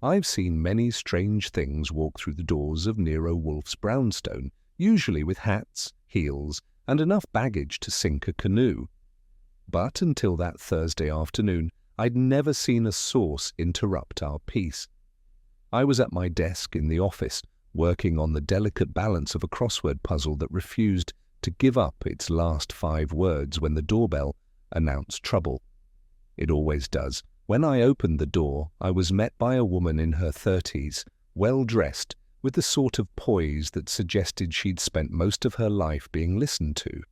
I've seen many strange things walk through the doors of Nero Wolfe's brownstone, usually with hats, heels, and enough baggage to sink a canoe. But until that Thursday afternoon, I'd never seen a source interrupt our peace. I was at my desk in the office, working on the delicate balance of a crossword puzzle that refused to give up its last 5 words when the doorbell announced trouble. It always does. When I opened the door, I was met by a woman in her 30s, well-dressed, with the sort of poise that suggested she'd spent most of her life being listened to.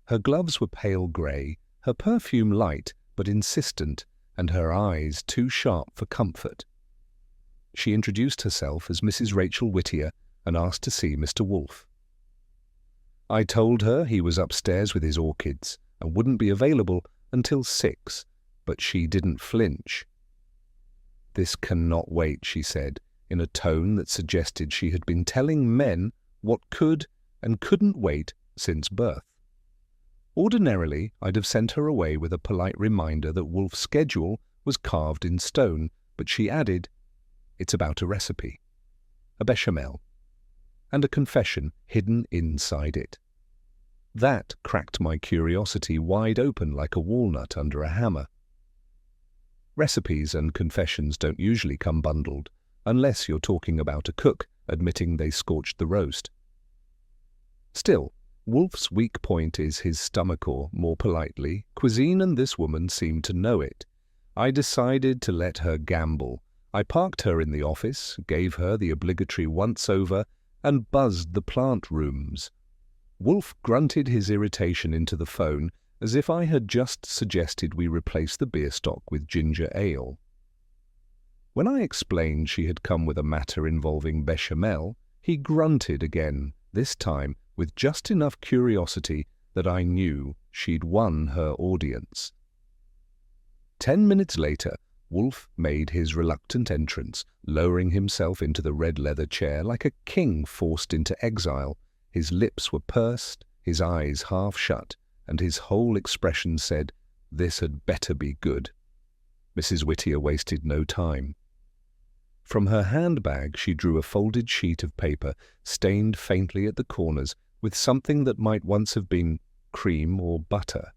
Her gloves were pale grey, her perfume light but insistent, and her eyes too sharp for comfort. She introduced herself as Mrs. Rachel Whittier and asked to see Mr. Wolfe. I told her he was upstairs with his orchids and wouldn't be available until 6, but she didn't flinch. "This cannot wait," she said, in a tone that suggested she had been telling men what could and couldn't wait since birth. Ordinarily, I'd have sent her away with a polite reminder that Wolfe's schedule was carved in stone, but she added, "It's about a recipe, a Béchamel, and a confession hidden inside it." That cracked my curiosity wide open like a walnut under a hammer. Recipes and confessions don't usually come bundled, unless you're talking about a cook admitting they scorched the roast. Still, Wolfe's weak point is his stomach, or, more politely, cuisine, and this woman seemed to know it. I decided to let her gamble. I parked her in the office, gave her the obligatory once-over, and buzzed the plant rooms. Wolfe grunted his irritation into the phone as if I had just suggested we replace the beer stock with ginger ale. When I explained she had come with a matter involving Béchamel, he grunted again, this time with just enough curiosity that I knew she'd won her audience. 10 minutes later, Wolfe made his reluctant entrance, lowering himself into the red leather chair like a king forced into exile. His lips were pursed, his eyes half shut, and his whole expression said, "This had better be good." Mrs. Whittier wasted no time. From her handbag she drew a folded sheet of paper, stained faintly at the corners with something that might once have been cream or butter.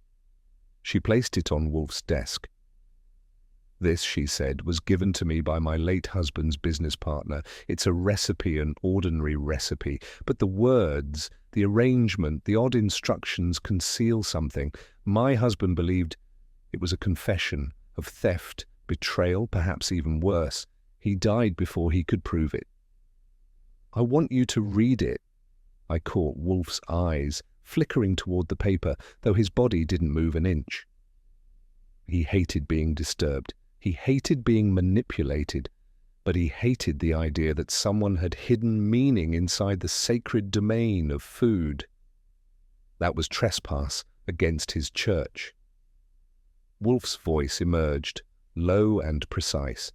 She placed it on Wolfe's desk. "This," she said, "was given to me by my late husband's business partner. It's a recipe, an ordinary recipe, but the words, the arrangement, the odd instructions conceal something. My husband believed it was a confession of theft, betrayal, perhaps even worse. He died before he could prove it." "I want you to read it." I caught Wolfe's eyes flickering toward the paper, though his body didn't move an inch. He hated being disturbed. He hated being manipulated, but he hated the idea that someone had hidden meaning inside the sacred domain of food. That was trespass against his church. Wolfe's voice emerged, low and precise.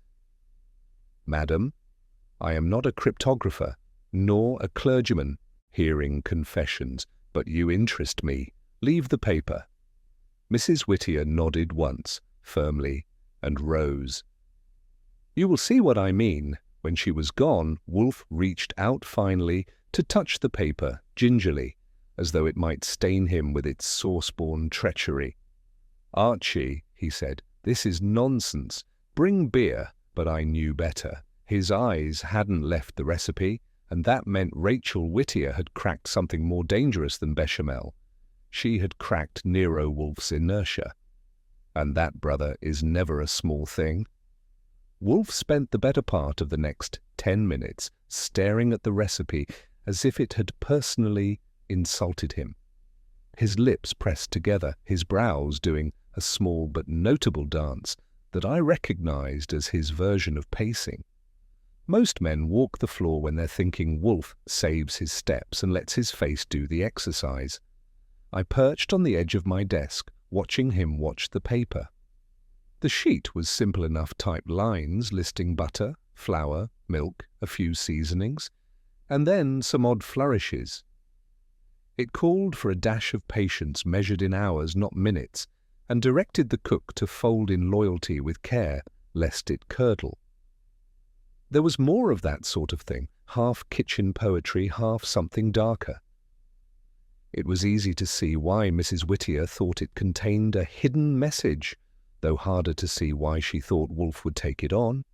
"Madam, I am not a cryptographer, nor a clergyman, hearing confessions, but you interest me. Leave the paper." Mrs. Whittier nodded once, firmly, and rose. "You will see what I mean." When she was gone, Wolfe reached out finally to touch the paper, gingerly, as though it might stain him with its source-born treachery. "Archie," he said, "this is nonsense. Bring beer." But I knew better. His eyes hadn't left the recipe, and that meant Rachel Whittier had cracked something more dangerous than Béchamel. She had cracked Nero Wolfe's inertia. And that, brother, is never a small thing. Wolfe spent the better part of the next 10 minutes staring at the recipe as if it had personally insulted him. His lips pressed together, his brows doing a small but notable dance that I recognized as his version of pacing. Most men walk the floor when they're thinking. Wolfe saves his steps and lets his face do the exercise. I perched on the edge of my desk, watching him watch the paper. The sheet was simple enough typed lines listing butter, flour, milk, a few seasonings, and then some odd flourishes. It called for a dash of patience measured in hours, not minutes, and directed the cook to fold in loyalty with care, lest it curdle. There was more of that sort of thing, half kitchen poetry, half something darker. It was easy to see why Mrs. Whittier thought it contained a hidden message, though harder to see why she thought Wolfe would take it on.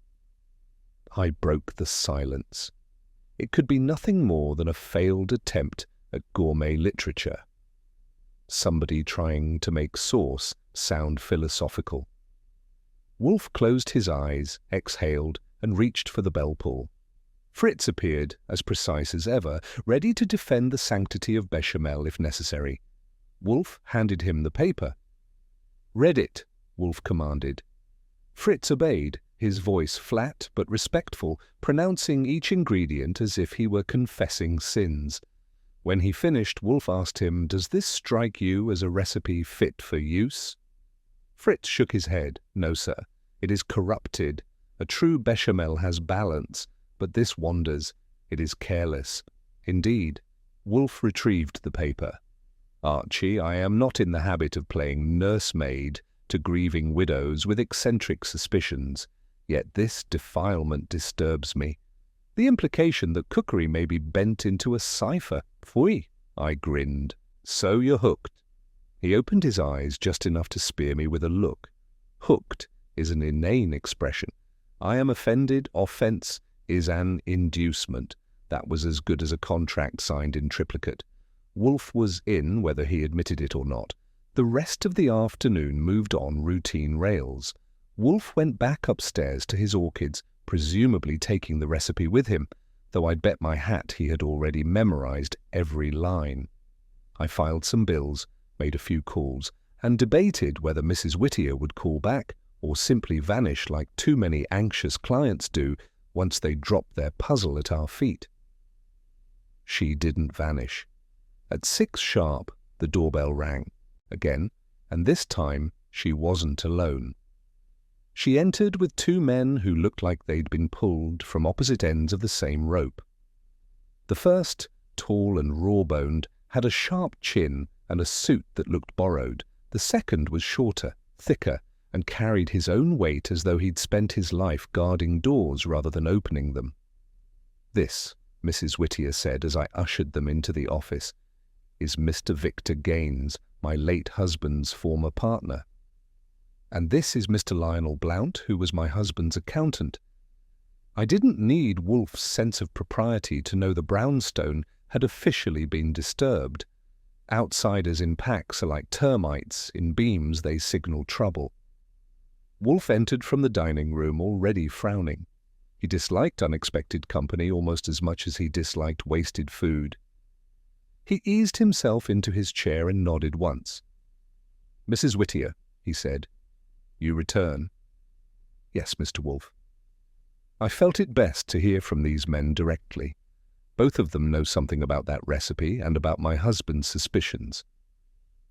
I broke the silence. It could be nothing more than a failed attempt at gourmet literature. Somebody trying to make sauce sound philosophical. Wolfe closed his eyes, exhaled, and reached for the bell pull. Fritz appeared, as precise as ever, ready to defend the sanctity of Béchamel if necessary. Wolfe handed him the paper. "Read it," Wolfe commanded. Fritz obeyed, his voice flat but respectful, pronouncing each ingredient as if he were confessing sins. When he finished, Wolfe asked him, "Does this strike you as a recipe fit for use?" Fritz shook his head. "No, sir. It is corrupted. A true Béchamel has balance, but this wanders. It is careless." Indeed. Wolfe retrieved the paper. "Archie, I am not in the habit of playing nursemaid to grieving widows with eccentric suspicions, yet this defilement disturbs me. The implication that cookery may be bent into a cipher. Pfui!" I grinned. "So you're hooked." He opened his eyes just enough to spear me with a look. Hooked is an inane expression. I am offended. Offence is an inducement. That was as good as a contract signed in triplicate. Wolfe was in, whether he admitted it or not. The rest of the afternoon moved on routine rails. Wolfe went back upstairs to his orchids, presumably taking the recipe with him, though I'd bet my hat he had already memorized every line. I filed some bills, made a few calls, and debated whether Mrs. Whittier would call back or simply vanish like too many anxious clients do once they drop their puzzle at our feet. She didn't vanish. At 6 sharp, the doorbell rang again, and this time she wasn't alone. She entered with 2 men who looked like they'd been pulled from opposite ends of the same rope. The first, tall and raw-boned, had a sharp chin and a suit that looked borrowed. The second was shorter, thicker, and carried his own weight as though he'd spent his life guarding doors rather than opening them. "This," Mrs. Whittier said as I ushered them into the office, "is Mr. Victor Gaines, my late husband's former partner. And this is Mr. Lionel Blount, who was my husband's accountant." I didn't need Wolfe's sense of propriety to know the brownstone had officially been disturbed. Outsiders in packs are like termites. In beams they signal trouble. Wolfe entered from the dining room already frowning. He disliked unexpected company almost as much as he disliked wasted food. He eased himself into his chair and nodded once. "Mrs. Whittier," he said, "you return?" "Yes, Mr. Wolfe." I felt it best to hear from these men directly. Both of them know something about that recipe and about my husband's suspicions.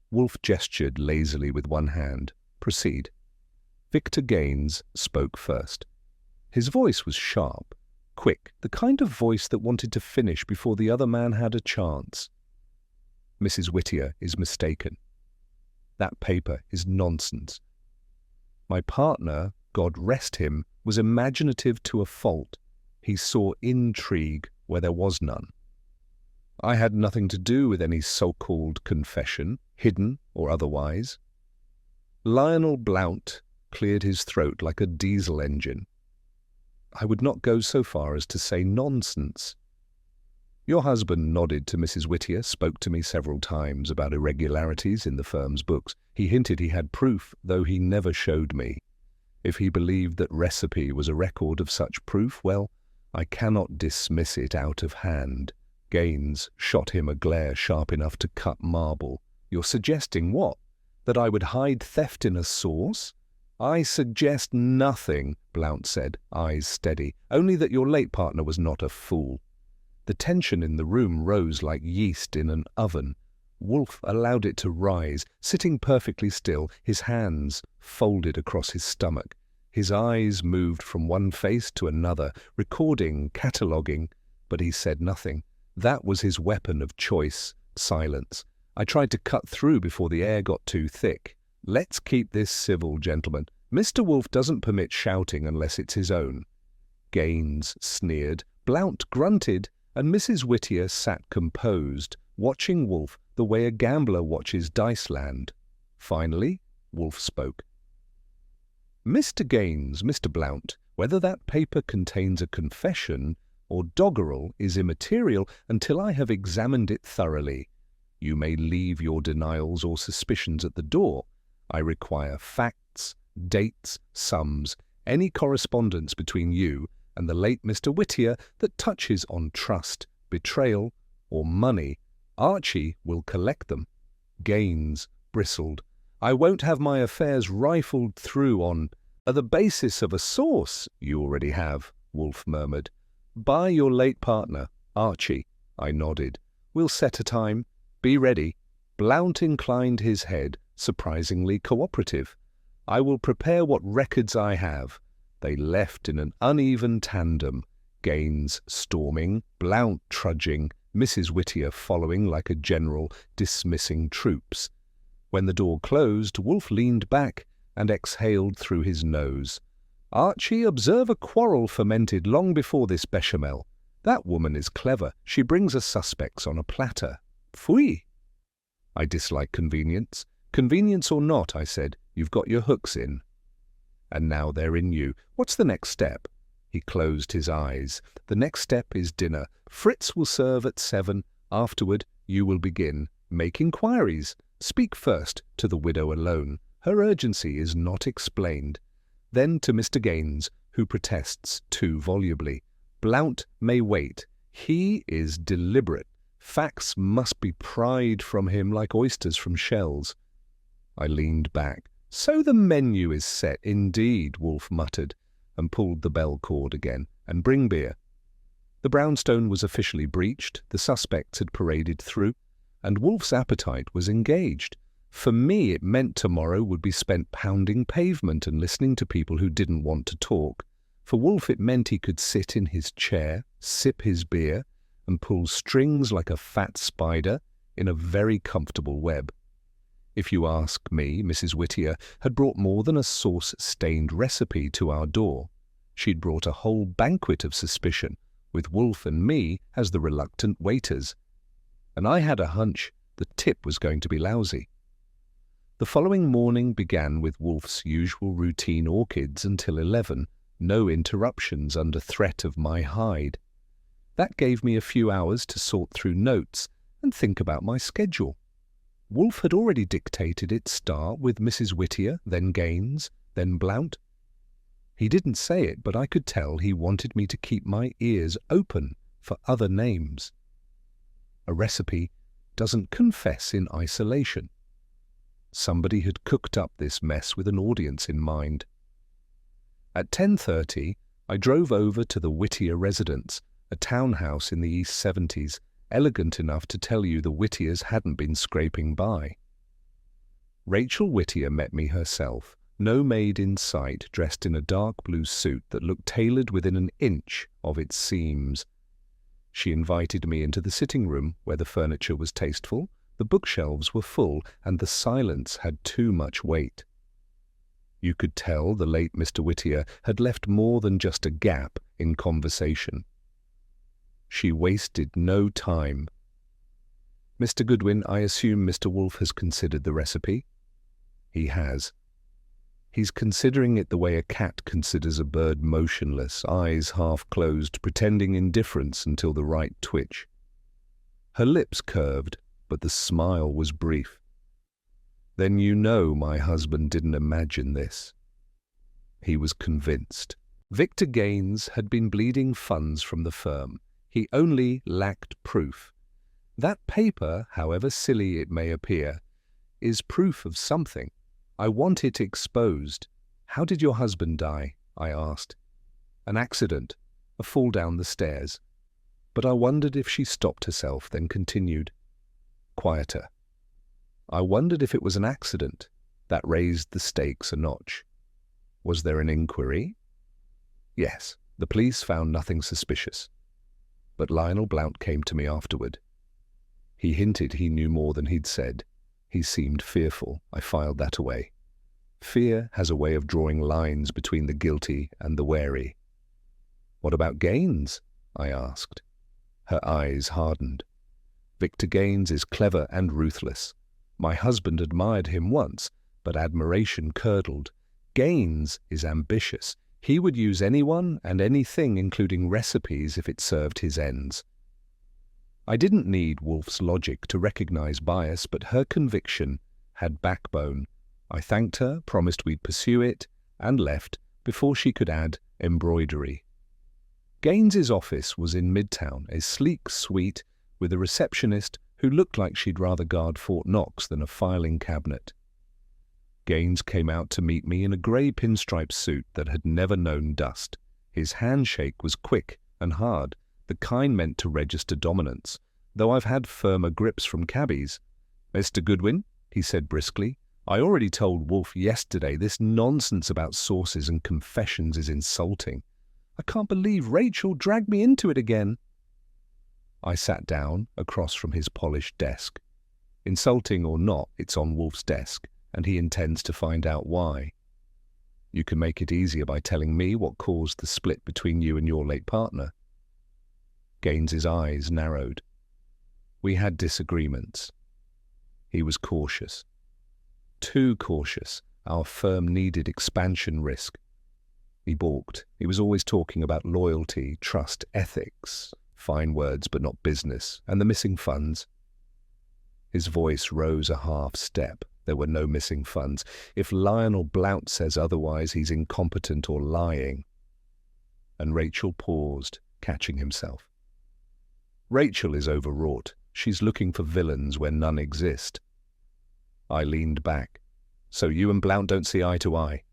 Wolfe gestured lazily with one hand. "Proceed." Victor Gaines spoke first. His voice was sharp, quick, the kind of voice that wanted to finish before the other man had a chance. "Mrs. Whittier is mistaken. That paper is nonsense. My partner, God rest him, was imaginative to a fault. He saw intrigue where there was none. I had nothing to do with any so-called confession, hidden or otherwise." Lionel Blount cleared his throat like a diesel engine. "I would not go so far as to say nonsense. Your husband nodded to Mrs. Whittier, spoke to me several times about irregularities in the firm's books. He hinted he had proof, though he never showed me. If he believed that recipe was a record of such proof, well, I cannot dismiss it out of hand." Gaines shot him a glare sharp enough to cut marble. "You're suggesting what? That I would hide theft in a sauce?" "I suggest nothing," Blount said, eyes steady, "only that your late partner was not a fool." The tension in the room rose like yeast in an oven. Wolfe allowed it to rise, sitting perfectly still, his hands folded across his stomach. His eyes moved from one face to another, recording, cataloguing, but he said nothing. That was his weapon of choice, silence. I tried to cut through before the air got too thick. "Let's keep this civil, gentlemen. Mr. Wolfe doesn't permit shouting unless it's his own." Gaines sneered, Blount grunted, and Mrs. Whittier sat composed, watching Wolfe the way a gambler watches dice land. Finally, Wolfe spoke. "Mr. Gaines, Mr. Blount, whether that paper contains a confession or doggerel is immaterial until I have examined it thoroughly. You may leave your denials or suspicions at the door. I require facts, dates, sums, any correspondence between you and the late Mr. Whittier that touches on trust, betrayal, or money. Archie will collect them." Gaines bristled. "I won't have my affairs rifled through on the basis of a source you already have," Wolfe murmured. "By your late partner, Archie." I nodded. "We'll set a time. Be ready." Blount inclined his head, surprisingly cooperative. "I will prepare what records I have." They left in an uneven tandem, Gaines storming, Blount trudging, Mrs. Whittier following like a general dismissing troops. When the door closed, Wolfe leaned back and exhaled through his nose. "Archie, observe a quarrel fermented long before this Béchamel. That woman is clever. She brings us suspects on a platter. Pfui!" "I dislike convenience." "Convenience or not," I said, "you've got your hooks in. And now they're in you. What's the next step?" He closed his eyes. "The next step is dinner. Fritz will serve at 7. Afterward, you will begin. Make inquiries. Speak first to the widow alone. Her urgency is not explained. Then to Mr. Gaines, who protests too volubly. Blount may wait. He is deliberate. Facts must be pried from him like oysters from shells." I leaned back. "So the menu is set, indeed," Wolfe muttered, and pulled the bell cord again. "And bring beer." The brownstone was officially breached, the suspects had paraded through, and Wolfe's appetite was engaged. For me, it meant tomorrow would be spent pounding pavement and listening to people who didn't want to talk. For Wolfe, it meant he could sit in his chair, sip his beer, and pull strings like a fat spider in a very comfortable web. If you ask me, Mrs. Whittier had brought more than a sauce-stained recipe to our door. She'd brought a whole banquet of suspicion, with Wolfe and me as the reluctant waiters. And I had a hunch the tip was going to be lousy. The following morning began with Wolfe's usual routine orchids until 11, no interruptions under threat of my hide. That gave me a few hours to sort through notes and think about my schedule. Wolfe had already dictated its start with Mrs. Whittier, then Gaines, then Blount. He didn't say it, but I could tell he wanted me to keep my ears open for other names. A recipe doesn't confess in isolation. Somebody had cooked up this mess with an audience in mind. At 10:30, I drove over to the Whittier residence, a townhouse in the East 70s, elegant enough to tell you the Whittiers hadn't been scraping by. Rachel Whittier met me herself, no maid in sight, dressed in a dark blue suit that looked tailored within an inch of its seams. She invited me into the sitting room, where the furniture was tasteful, the bookshelves were full, and the silence had too much weight. You could tell the late Mr. Whittier had left more than just a gap in conversation. She wasted no time. "Mr. Goodwin, I assume Mr. Wolfe has considered the recipe?" "He has. He's considering it the way a cat considers a bird, motionless, eyes half closed, pretending indifference until the right twitch." Her lips curved, but the smile was brief. "Then you know my husband didn't imagine this." He was convinced. Victor Gaines had been bleeding funds from the firm. He only lacked proof. That paper, however silly it may appear, is proof of something. I want it exposed. "How did your husband die?" I asked. "An accident, a fall down the stairs." But I wondered if she stopped herself, then continued, quieter. "I wondered if it was an accident. That raised the stakes a notch." "Was there an inquiry?" "Yes. The police found nothing suspicious. But Lionel Blount came to me afterward. He hinted he knew more than he'd said. He seemed fearful. I filed that away. Fear has a way of drawing lines between the guilty and the wary. What about Gaines? I asked. Her eyes hardened. Victor Gaines is clever and ruthless. My husband admired him once, but admiration curdled. Gaines is ambitious. He would use anyone and anything, including recipes, if it served his ends. I didn't need Wolfe's logic to recognize bias, but her conviction had backbone. I thanked her, promised we'd pursue it, and left before she could add embroidery. Gaines's office was in Midtown, a sleek suite with a receptionist who looked like she'd rather guard Fort Knox than a filing cabinet. Gaines came out to meet me in a grey pinstripe suit that had never known dust. His handshake was quick and hard, the kind meant to register dominance, though I've had firmer grips from cabbies. "Mr. Goodwin," he said briskly, "I already told Wolfe yesterday this nonsense about sources and confessions is insulting. I can't believe Rachel dragged me into it again." I sat down across from his polished desk. Insulting or not, it's on Wolfe's desk, and he intends to find out why. You can make it easier by telling me what caused the split between you and your late partner. Gaines's eyes narrowed. We had disagreements. He was cautious. Too cautious. Our firm needed expansion risk. He balked. He was always talking about loyalty, trust, ethics, fine words but not business, and the missing funds. His voice rose a half step. There were no missing funds. If Lionel Blount says otherwise, he's incompetent or lying. And Rachel paused, catching himself. Rachel is overwrought. She's looking for villains where none exist. I leaned back. So you and Blount don't see eye to eye?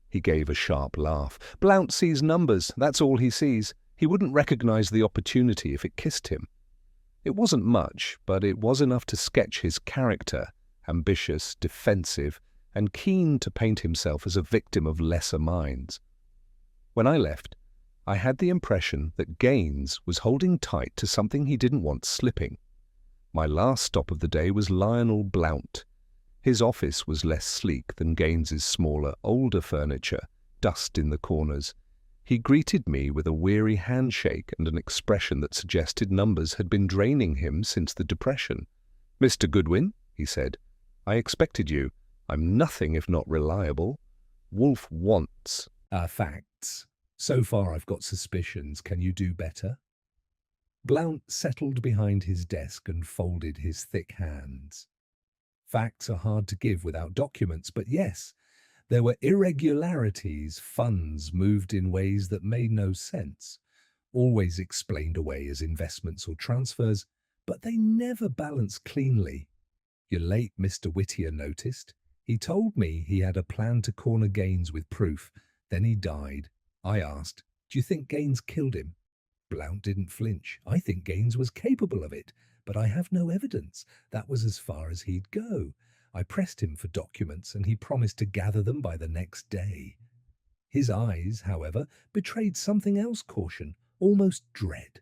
He gave a sharp laugh. Blount sees numbers. That's all he sees. He wouldn't recognize the opportunity if it kissed him. It wasn't much, but it was enough to sketch his character, ambitious, defensive, and keen to paint himself as a victim of lesser minds. When I left, I had the impression that Gaines was holding tight to something he didn't want slipping. My last stop of the day was Lionel Blount. His office was less sleek than Gaines's smaller, older furniture, dust in the corners. He greeted me with a weary handshake and an expression that suggested numbers had been draining him since the Depression. "Mr. Goodwin," he said, "I expected you. I'm nothing if not reliable. Wolfe wants facts. So far I've got suspicions. Can you do better?" Blount settled behind his desk and folded his thick hands. Facts are hard to give without documents, but yes, there were irregularities, funds moved in ways that made no sense, always explained away as investments or transfers, but they never balanced cleanly. Your late Mr. Whittier noticed. He told me he had a plan to corner Gaines with proof. Then he died. I asked, "Do you think Gaines killed him?" Blount didn't flinch. "I think Gaines was capable of it, but I have no evidence. That was as far as he'd go. I pressed him for documents, and he promised to gather them by the next day." His eyes, however, betrayed something else: caution, almost dread.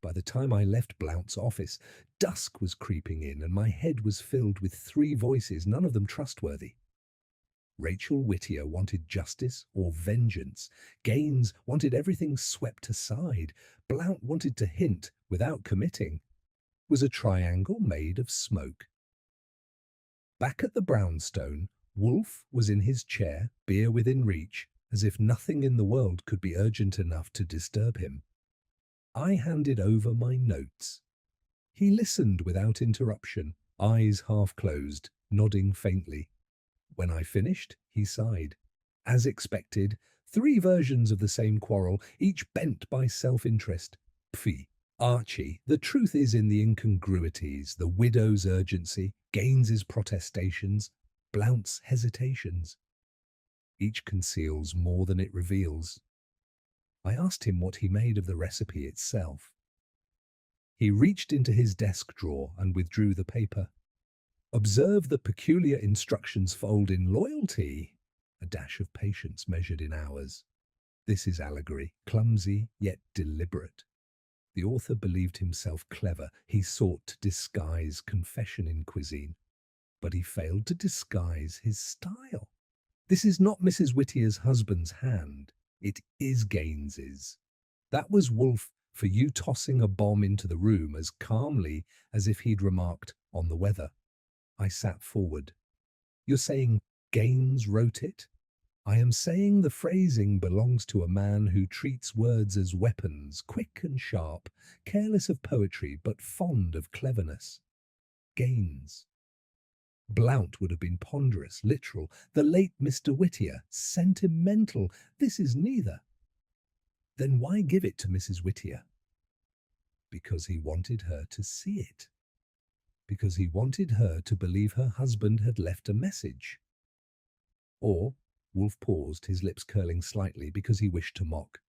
By the time I left Blount's office, dusk was creeping in, and my head was filled with three voices, none of them trustworthy. Rachel Whittier wanted justice or vengeance. Gaines wanted everything swept aside. Blount wanted to hint without committing. It was a triangle made of smoke. Back at the brownstone, Wolfe was in his chair, beer within reach, as if nothing in the world could be urgent enough to disturb him. I handed over my notes. He listened without interruption, eyes half closed, nodding faintly. When I finished, he sighed. As expected, three versions of the same quarrel, each bent by self-interest. Pfft. Archie, the truth is in the incongruities, the widow's urgency, Gaines's protestations, Blount's hesitations. Each conceals more than it reveals. I asked him what he made of the recipe itself. He reached into his desk drawer and withdrew the paper. "Observe the peculiar instructions fold in loyalty, a dash of patience measured in hours. This is allegory, clumsy yet deliberate." The author believed himself clever. He sought to disguise confession in cuisine, but he failed to disguise his style. This is not Mrs. Whittier's husband's hand. It is Gaines's. That was Wolfe for you tossing a bomb into the room as calmly as if he'd remarked on the weather. I sat forward. You're saying Gaines wrote it? I am saying the phrasing belongs to a man who treats words as weapons, quick and sharp, careless of poetry, but fond of cleverness. Gaines. Blount would have been ponderous, literal. The late Mr. Whittier, sentimental. This is neither. Then why give it to Mrs. Whittier? Because he wanted her to see it. Because he wanted her to believe her husband had left a message. Or, Wolfe paused, his lips curling slightly, because he wished to mock.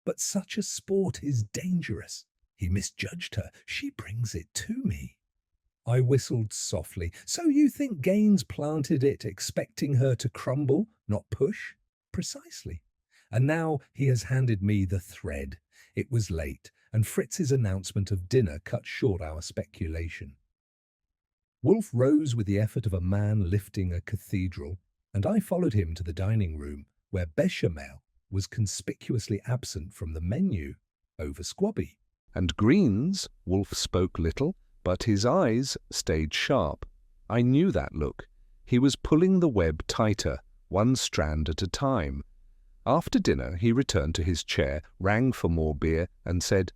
But such a sport is dangerous. He misjudged her. She brings it to me. I whistled softly. So you think Gaines planted it, expecting her to crumble, not push? Precisely. And now he has handed me the thread. It was late, and Fritz's announcement of dinner cut short our speculation. Wolfe rose with the effort of a man lifting a cathedral, and I followed him to the dining room, where Béchamel was conspicuously absent from the menu, over squabby. And greens, Wolfe spoke little, but his eyes stayed sharp. I knew that look. He was pulling the web tighter, one strand at a time. After dinner he returned to his chair, rang for more beer, and said,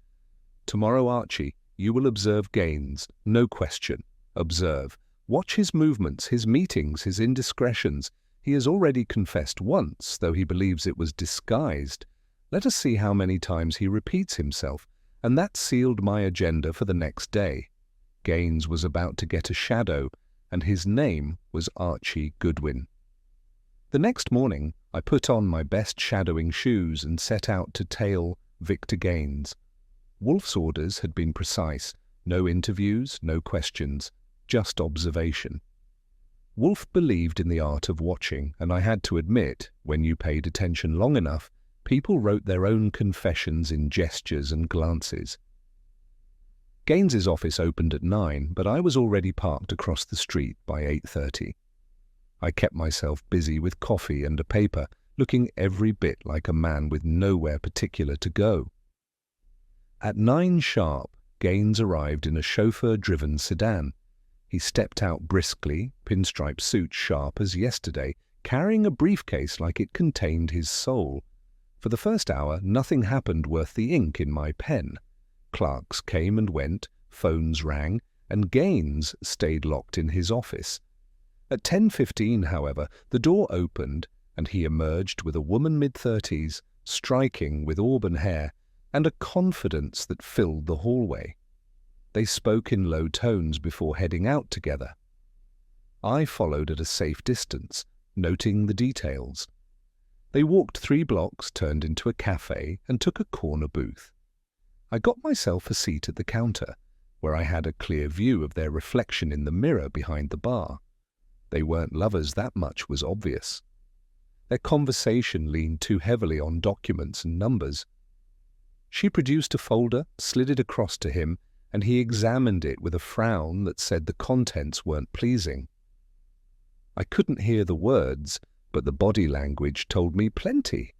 "Tomorrow, Archie, you will observe Gaines, no question. Observe. Watch his movements, his meetings, his indiscretions. He has already confessed once, though he believes it was disguised. Let us see how many times he repeats himself." And that sealed my agenda for the next day. Gaines was about to get a shadow, and his name was Archie Goodwin. The next morning I put on my best shadowing shoes and set out to tail Victor Gaines. Wolfe's orders had been precise: no interviews, no questions, just observation. Wolfe believed in the art of watching, and I had to admit, when you paid attention long enough, people wrote their own confessions in gestures and glances. Gaines's office opened at 9, but I was already parked across the street by 8:30. I kept myself busy with coffee and a paper, looking every bit like a man with nowhere particular to go. At 9 sharp, Gaines arrived in a chauffeur-driven sedan. He stepped out briskly, pinstripe suit sharp as yesterday, carrying a briefcase like it contained his soul. For the first hour, nothing happened worth the ink in my pen. Clerks came and went, phones rang, and Gaines stayed locked in his office. At 10:15, however, the door opened, and he emerged with a woman mid-30s, striking with auburn hair, and a confidence that filled the hallway. They spoke in low tones before heading out together. I followed at a safe distance, noting the details. They walked 3 blocks, turned into a cafe, and took a corner booth. I got myself a seat at the counter, where I had a clear view of their reflection in the mirror behind the bar. They weren't lovers, that much was obvious. Their conversation leaned too heavily on documents and numbers. She produced a folder, slid it across to him, and he examined it with a frown that said the contents weren't pleasing. I couldn't hear the words, but the body language told me plenty.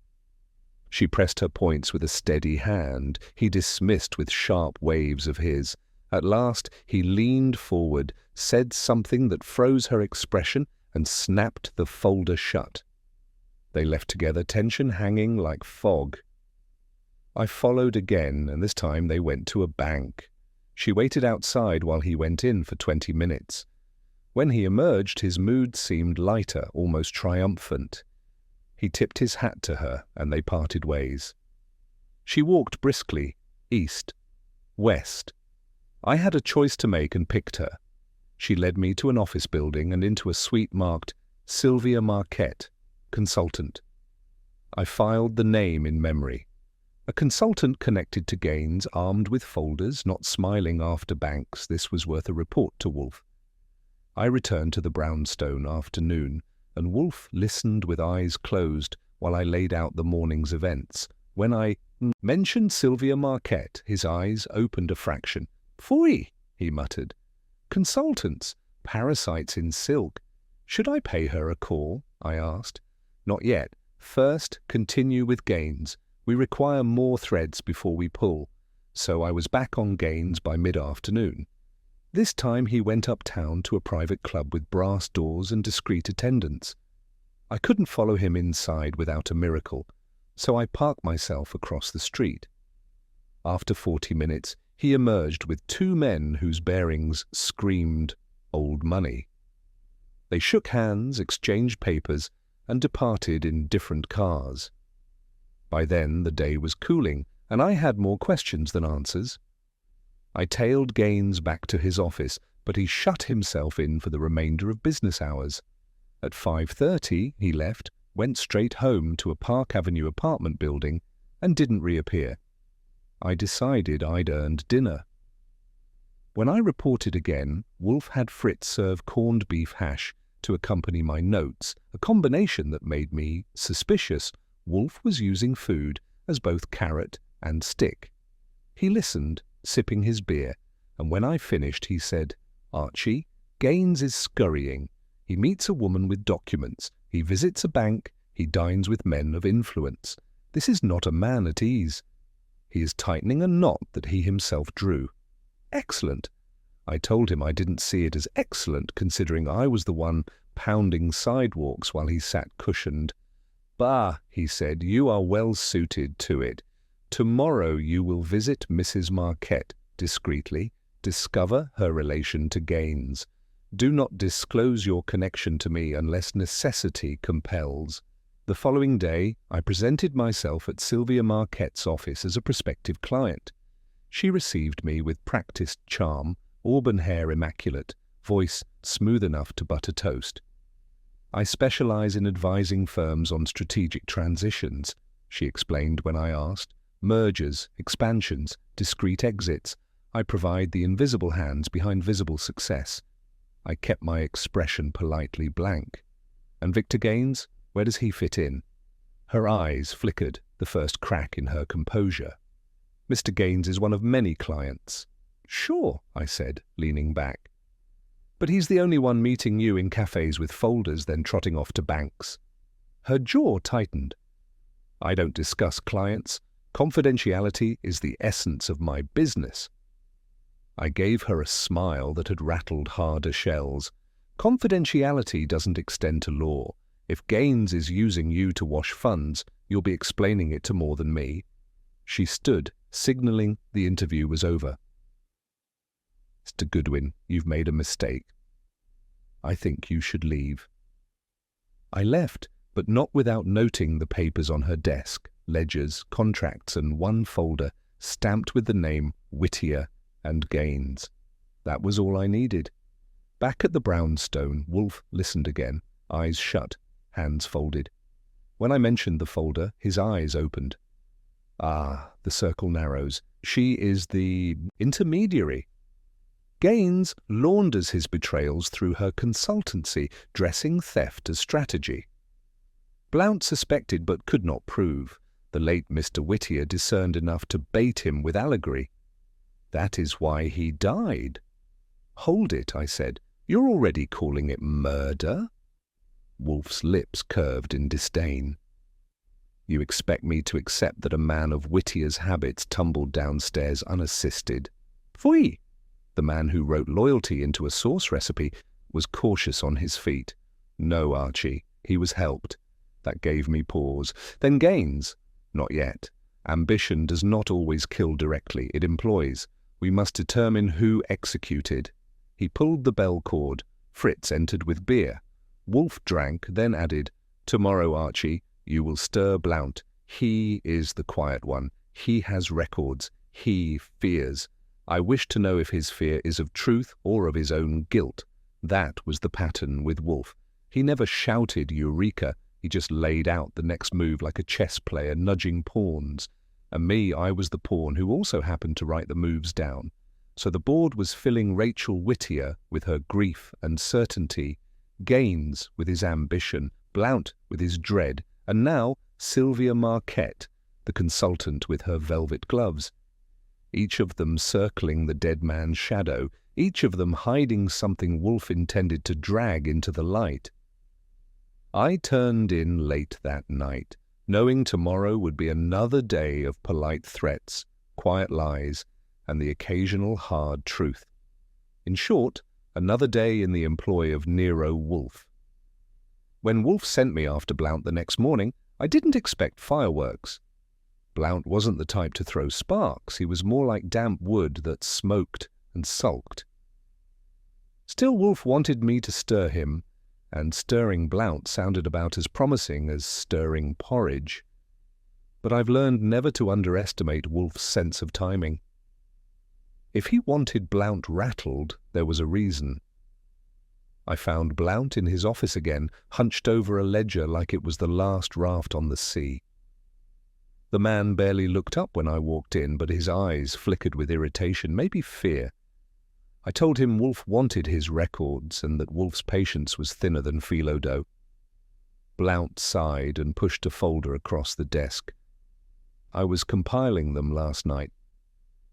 She pressed her points with a steady hand. He dismissed with sharp waves of his. At last he leaned forward, said something that froze her expression, and snapped the folder shut. They left together, tension hanging like fog. I followed again, and this time they went to a bank. She waited outside while he went in for 20 minutes. When he emerged, his mood seemed lighter, almost triumphant. He tipped his hat to her, and they parted ways. She walked briskly, east, west. I had a choice to make and picked her. She led me to an office building and into a suite marked Sylvia Marquette, consultant. I filed the name in memory. A consultant connected to Gaines, armed with folders, not smiling after banks. This was worth a report to Wolfe. I returned to the brownstone afternoon, and Wolfe listened with eyes closed while I laid out the morning's events. When I mentioned Sylvia Marquette, his eyes opened a fraction. "Phooey," he muttered. "Consultants, parasites in silk. Should I pay her a call?" I asked. "Not yet. First, continue with Gaines. We require more threads before we pull, so I was back on Gaines by mid-afternoon. This time he went uptown to a private club with brass doors and discreet attendants. I couldn't follow him inside without a miracle, so I parked myself across the street. After 40 minutes, he emerged with two men whose bearings screamed old money. They shook hands, exchanged papers, and departed in different cars. By then the day was cooling, and I had more questions than answers. I tailed Gaines back to his office, but he shut himself in for the remainder of business hours. At 5:30 he left, went straight home to a Park Avenue apartment building, and didn't reappear. I decided I'd earned dinner. When I reported again, Wolfe had Fritz serve corned beef hash to accompany my notes, a combination that made me suspicious. Wolfe was using food as both carrot and stick. He listened, sipping his beer, and when I finished he said, "Archie, Gaines is scurrying. He meets a woman with documents, he visits a bank, he dines with men of influence. This is not a man at ease. He is tightening a knot that he himself drew." Excellent. I told him I didn't see it as excellent, considering I was the one pounding sidewalks while he sat cushioned. "Bah," he said, "you are well suited to it. Tomorrow you will visit Mrs. Marquette discreetly, discover her relation to Gaines. Do not disclose your connection to me unless necessity compels." The following day, I presented myself at Sylvia Marquette's office as a prospective client. She received me with practiced charm, auburn hair immaculate, voice smooth enough to butter toast. "I specialize in advising firms on strategic transitions," she explained when I asked. "Mergers, expansions, discrete exits. I provide the invisible hands behind visible success." I kept my expression politely blank. "And Victor Gaines, where does he fit in?" Her eyes flickered, the first crack in her composure. "Mr. Gaines is one of many clients." "Sure," I said, leaning back. "But he's the only one meeting you in cafes with folders, then trotting off to banks." Her jaw tightened. "I don't discuss clients. Confidentiality is the essence of my business." I gave her a smile that had rattled harder shells. "Confidentiality doesn't extend to law. If Gaines is using you to wash funds, you'll be explaining it to more than me." She stood, signaling the interview was over. "Mr. Goodwin, you've made a mistake. I think you should leave." I left, but not without noting the papers on her desk, ledgers, contracts, and one folder stamped with the name Whittier and Gaines. That was all I needed. Back at the brownstone, Wolfe listened again, eyes shut, hands folded. When I mentioned the folder, his eyes opened. "Ah," the circle narrows. "She is the intermediary. Gaines launders his betrayals through her consultancy, dressing theft as strategy." Blount suspected but could not prove. The late Mr. Whittier discerned enough to bait him with allegory. "That is why he died." "Hold it," I said. "You're already calling it murder?" Wolfe's lips curved in disdain. "You expect me to accept that a man of Whittier's habits tumbled downstairs unassisted?" "Pfui!" The man who wrote loyalty into a sauce recipe was cautious on his feet. "No, Archie, he was helped." That gave me pause. "Then Gaines?" "Not yet. Ambition does not always kill directly, it employs. We must determine who executed." He pulled the bell cord. Fritz entered with beer. Wolfe drank, then added, "Tomorrow, Archie, you will stir Blount. He is the quiet one. He has records. He fears. I wish to know if his fear is of truth or of his own guilt." That was the pattern with Wolfe. He never shouted Eureka. He just laid out the next move like a chess player nudging pawns. And me, I was the pawn who also happened to write the moves down. So the board was filling Rachel Whittier with her grief and certainty, Gaines with his ambition, Blount with his dread, and now Sylvia Marquette, the consultant with her velvet gloves. Each of them circling the dead man's shadow, each of them hiding something Wolfe intended to drag into the light. I turned in late that night. knowing tomorrow would be another day of polite threats, quiet lies, and the occasional hard truth. In short, another day in the employ of Nero Wolfe. When Wolfe sent me after Blount the next morning, I didn't expect fireworks. Blount wasn't the type to throw sparks. He was more like damp wood that smoked and sulked. Still, Wolfe wanted me to stir him, and stirring Blount sounded about as promising as stirring porridge. But I've learned never to underestimate Wolfe's sense of timing. If he wanted Blount rattled, there was a reason. I found Blount in his office again, hunched over a ledger like it was the last raft on the sea. The man barely looked up when I walked in, but his eyes flickered with irritation, maybe fear. I told him Wolfe wanted his records and that Wolfe's patience was thinner than phyllo dough. Blount sighed and pushed a folder across the desk. I was compiling them last night.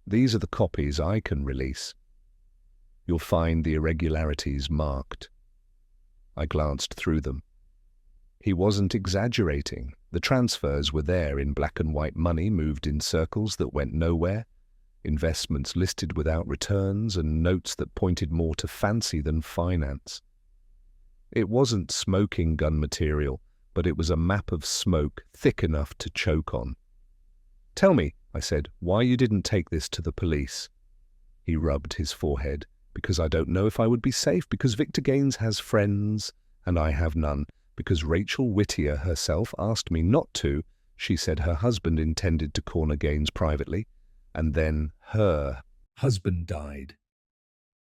These are the copies I can release. You'll find the irregularities marked. I glanced through them. He wasn't exaggerating. The transfers were there in black and white money moved in circles that went nowhere, investments listed without returns, and notes that pointed more to fancy than finance. It wasn't smoking gun material, but it was a map of smoke thick enough to choke on. "Tell me," I said, "why you didn't take this to the police." He rubbed his forehead. "Because I don't know if I would be safe, because Victor Gaines has friends, and I have none, because Rachel Whittier herself asked me not to. She said her husband intended to corner Gaines privately, and then her husband died."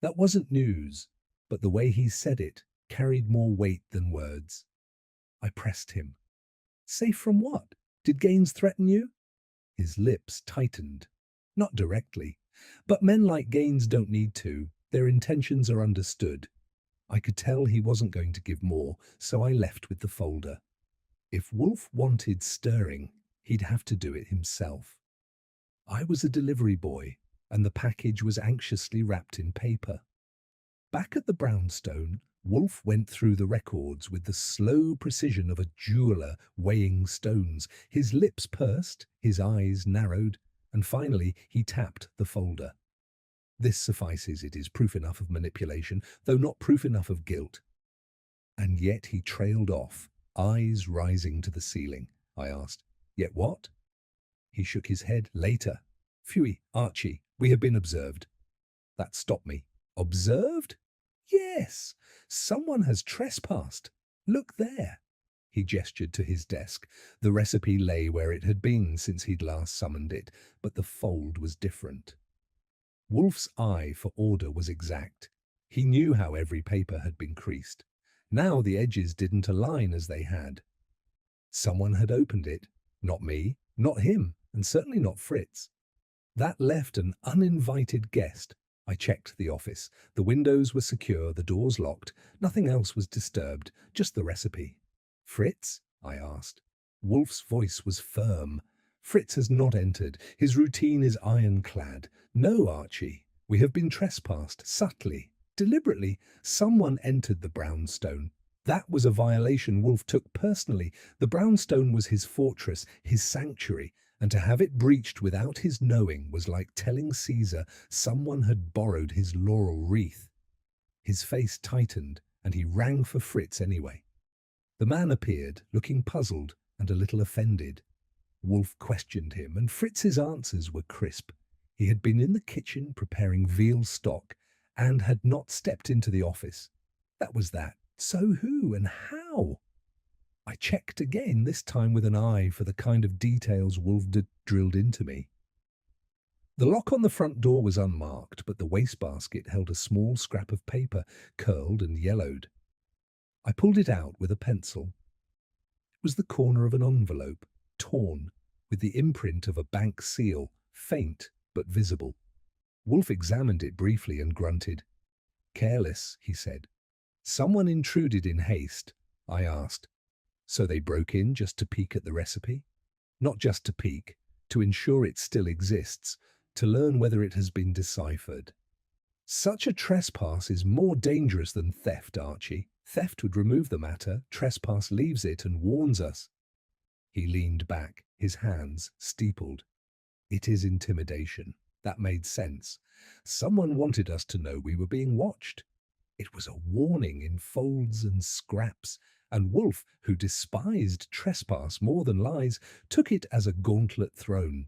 That wasn't news, but the way he said it carried more weight than words. I pressed him. "Safe from what? Did Gaines threaten you?" His lips tightened. "Not directly, but men like Gaines don't need to. Their intentions are understood." I could tell he wasn't going to give more, so I left with the folder. If Wolfe wanted stirring, he'd have to do it himself. I was a delivery boy, and the package was anxiously wrapped in paper. Back at the brownstone, Wolfe went through the records with the slow precision of a jeweler weighing stones. His lips pursed, his eyes narrowed, and finally he tapped the folder. This suffices, it is proof enough of manipulation, though not proof enough of guilt. And yet he trailed off, eyes rising to the ceiling. I asked, "Yet what?" He shook his head. "Later. Phewie, Archie, we have been observed." That stopped me. "Observed?" "Yes. Someone has trespassed. Look there." He gestured to his desk. The recipe lay where it had been since he'd last summoned it, but the fold was different. Wolfe's eye for order was exact. He knew how every paper had been creased. Now the edges didn't align as they had. Someone had opened it. Not me, not him, and certainly not Fritz. That left an uninvited guest. I checked the office. The windows were secure, the doors locked. Nothing else was disturbed, just the recipe. "Fritz?" I asked. Wolfe's voice was firm. "Fritz has not entered. His routine is ironclad. No, Archie, we have been trespassed, subtly, deliberately. Someone entered the brownstone. That was a violation Wolfe took personally. The brownstone was his fortress, his sanctuary, and to have it breached without his knowing was like telling Caesar someone had borrowed his laurel wreath." His face tightened, and he rang for Fritz anyway. The man appeared, looking puzzled and a little offended. Wolfe questioned him, and Fritz's answers were crisp. He had been in the kitchen preparing veal stock and had not stepped into the office. That was that. So who and how? I checked again, this time with an eye for the kind of details Wolfe drilled into me. The lock on the front door was unmarked, but the wastebasket held a small scrap of paper, curled and yellowed. I pulled it out with a pencil. It was the corner of an envelope, torn, with the imprint of a bank seal, faint but visible. Wolfe examined it briefly and grunted. "Careless," he said. "Someone intruded in haste." I asked, "So they broke in just to peek at the recipe?" "Not just to peek, to ensure it still exists, to learn whether it has been deciphered." "Such a trespass is more dangerous than theft, Archie. Theft would remove the matter, trespass leaves it and warns us." He leaned back, his hands steepled. It is intimidation. That made sense. Someone wanted us to know we were being watched. It was a warning in folds and scraps, and Wolfe, who despised trespass more than lies, took it as a gauntlet thrown.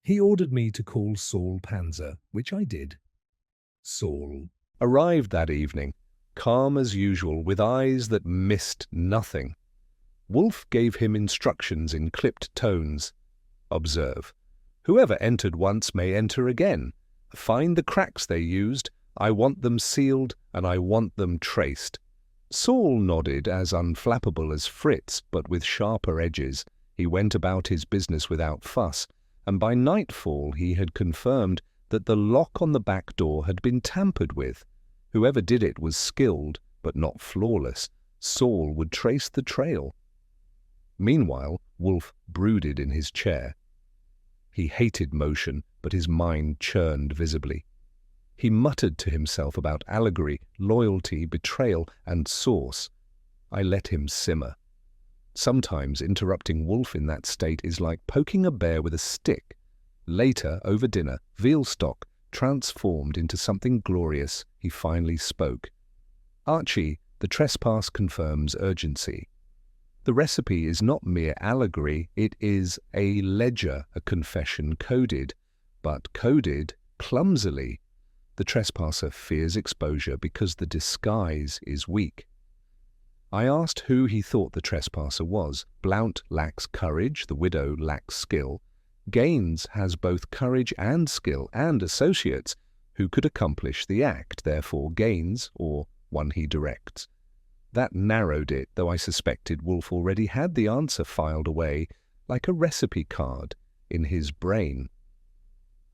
He ordered me to call Saul Panzer, which I did. Saul arrived that evening, calm as usual, with eyes that missed nothing. Wolfe gave him instructions in clipped tones. Observe. Whoever entered once may enter again. Find the cracks they used. I want them sealed, and I want them traced. Saul nodded, as unflappable as Fritz, but with sharper edges. He went about his business without fuss, and by nightfall he had confirmed that the lock on the back door had been tampered with. Whoever did it was skilled, but not flawless. Saul would trace the trail. Meanwhile, Wolfe brooded in his chair. He hated motion, but his mind churned visibly. He muttered to himself about allegory, loyalty, betrayal, and source. I let him simmer. Sometimes interrupting Wolfe in that state is like poking a bear with a stick. Later, over dinner, veal stock transformed into something glorious. He finally spoke. Archie, the trespass confirms urgency. The recipe is not mere allegory, it is a ledger, a confession coded, but coded clumsily. The trespasser fears exposure because the disguise is weak. I asked who he thought the trespasser was. Blount lacks courage, the widow lacks skill. Gaines has both courage and skill and associates who could accomplish the act, therefore Gaines, or one he directs. That narrowed it, though I suspected Wolfe already had the answer filed away, like a recipe card, in his brain.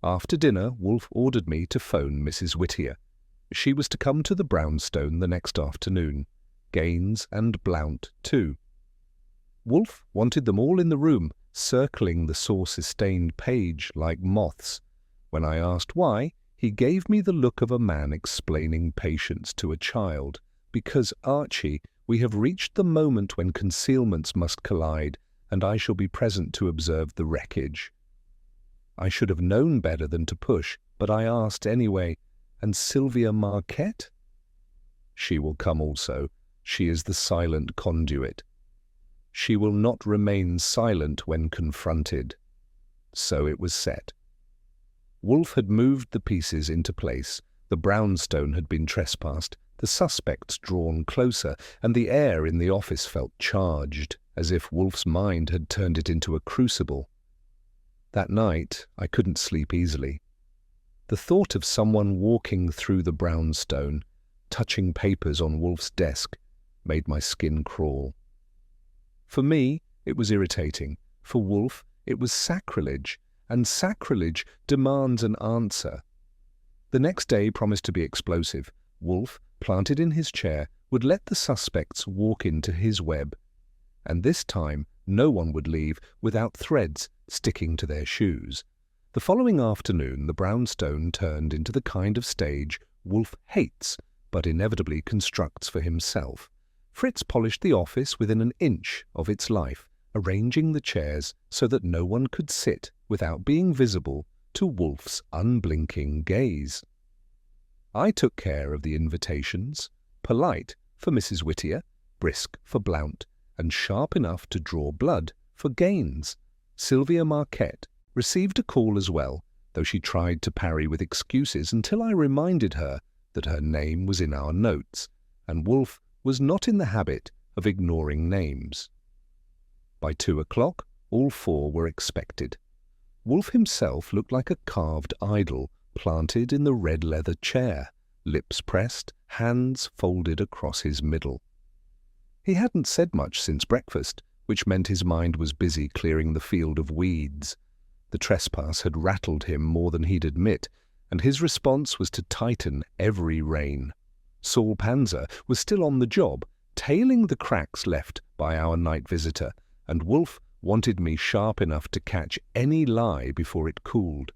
After dinner, Wolfe ordered me to phone Mrs. Whittier. She was to come to the brownstone the next afternoon. Gaines and Blount, too. Wolfe wanted them all in the room, circling the saucer-stained page like moths. When I asked why, he gave me the look of a man explaining patience to a child. Because, Archie, we have reached the moment when concealments must collide, and I shall be present to observe the wreckage. I should have known better than to push, but I asked anyway, and Sylvia Marquette? She will come also. She is the silent conduit. She will not remain silent when confronted. So it was set. Wolfe had moved the pieces into place. The brownstone had been trespassed, the suspects drawn closer, and the air in the office felt charged, as if Wolfe's mind had turned it into a crucible. That night I couldn't sleep easily. The thought of someone walking through the brownstone, touching papers on Wolfe's desk, made my skin crawl. For me, it was irritating. For Wolfe, it was sacrilege, and sacrilege demands an answer. The next day promised to be explosive. Wolfe, planted in his chair, would let the suspects walk into his web. And this time no one would leave without threads sticking to their shoes. The following afternoon the brownstone turned into the kind of stage Wolfe hates, but inevitably constructs for himself. Fritz polished the office within an inch of its life, arranging the chairs so that no one could sit without being visible to Wolfe's unblinking gaze. I took care of the invitations, polite for Mrs. Whittier, brisk for Blount, and sharp enough to draw blood for Gaines. Sylvia Marquette received a call as well, though she tried to parry with excuses until I reminded her that her name was in our notes, and Wolfe was not in the habit of ignoring names. By 2 o'clock, all four were expected. Wolfe himself looked like a carved idol, planted in the red leather chair, lips pressed, hands folded across his middle. He hadn't said much since breakfast, which meant his mind was busy clearing the field of weeds. The trespass had rattled him more than he'd admit, and his response was to tighten every rein. Saul Panzer was still on the job, tailing the cracks left by our night visitor, and Wolfe wanted me sharp enough to catch any lie before it cooled.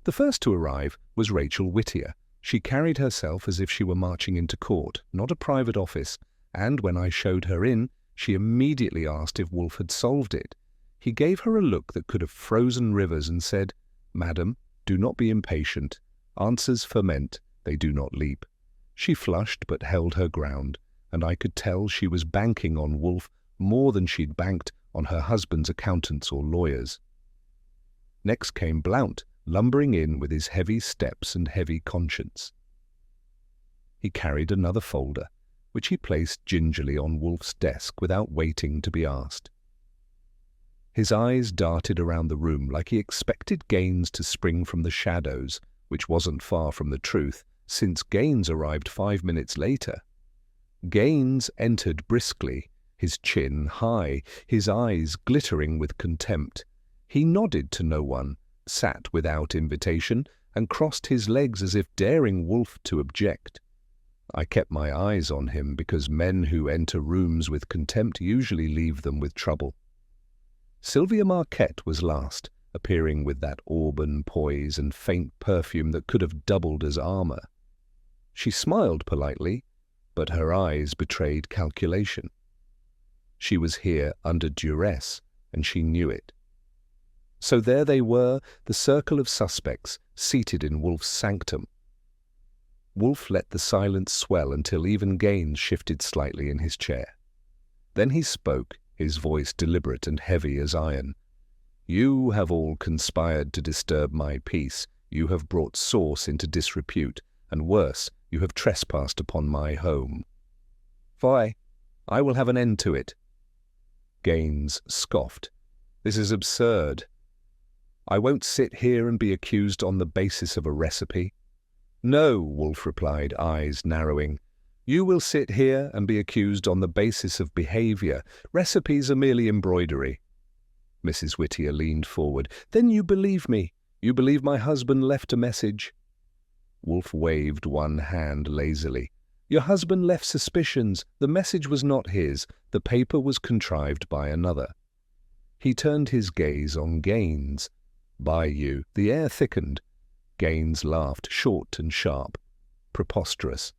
The first to arrive was Rachel Whittier. She carried herself as if she were marching into court, not a private office, and when I showed her in, she immediately asked if Wolfe had solved it. He gave her a look that could have frozen rivers and said, "Madam, do not be impatient. Answers ferment, they do not leap." She flushed but held her ground, and I could tell she was banking on Wolfe more than she'd banked on her husband's accountants or lawyers. Next came Blount, lumbering in with his heavy steps and heavy conscience. He carried another folder, which he placed gingerly on Wolfe's desk without waiting to be asked. His eyes darted around the room like he expected Gaines to spring from the shadows, which wasn't far from the truth, since Gaines arrived 5 minutes later. Gaines entered briskly, his chin high, his eyes glittering with contempt. He nodded to no one, sat without invitation, and crossed his legs as if daring Wolfe to object. I kept my eyes on him because men who enter rooms with contempt usually leave them with trouble. Sylvia Marquette was last, appearing with that auburn poise and faint perfume that could have doubled as armor. She smiled politely, but her eyes betrayed calculation. She was here under duress, and she knew it. So there they were, the circle of suspects, seated in Wolfe's sanctum. Wolfe let the silence swell until even Gaines shifted slightly in his chair. Then he spoke, his voice deliberate and heavy as iron. "You have all conspired to disturb my peace. You have brought sauce into disrepute, and worse, you have trespassed upon my home. Why, I will have an end to it." Gaines scoffed. "This is absurd. I won't sit here and be accused on the basis of a recipe." "No," Wolfe replied, eyes narrowing. "You will sit here and be accused on the basis of behavior. Recipes are merely embroidery." Mrs. Whittier leaned forward. "Then you believe me? You believe my husband left a message?" Wolfe waved one hand lazily. "Your husband left suspicions. The message was not his. The paper was contrived by another." He turned his gaze on Gaines. "By you." The air thickened. Gaines laughed, short and sharp. "Preposterous."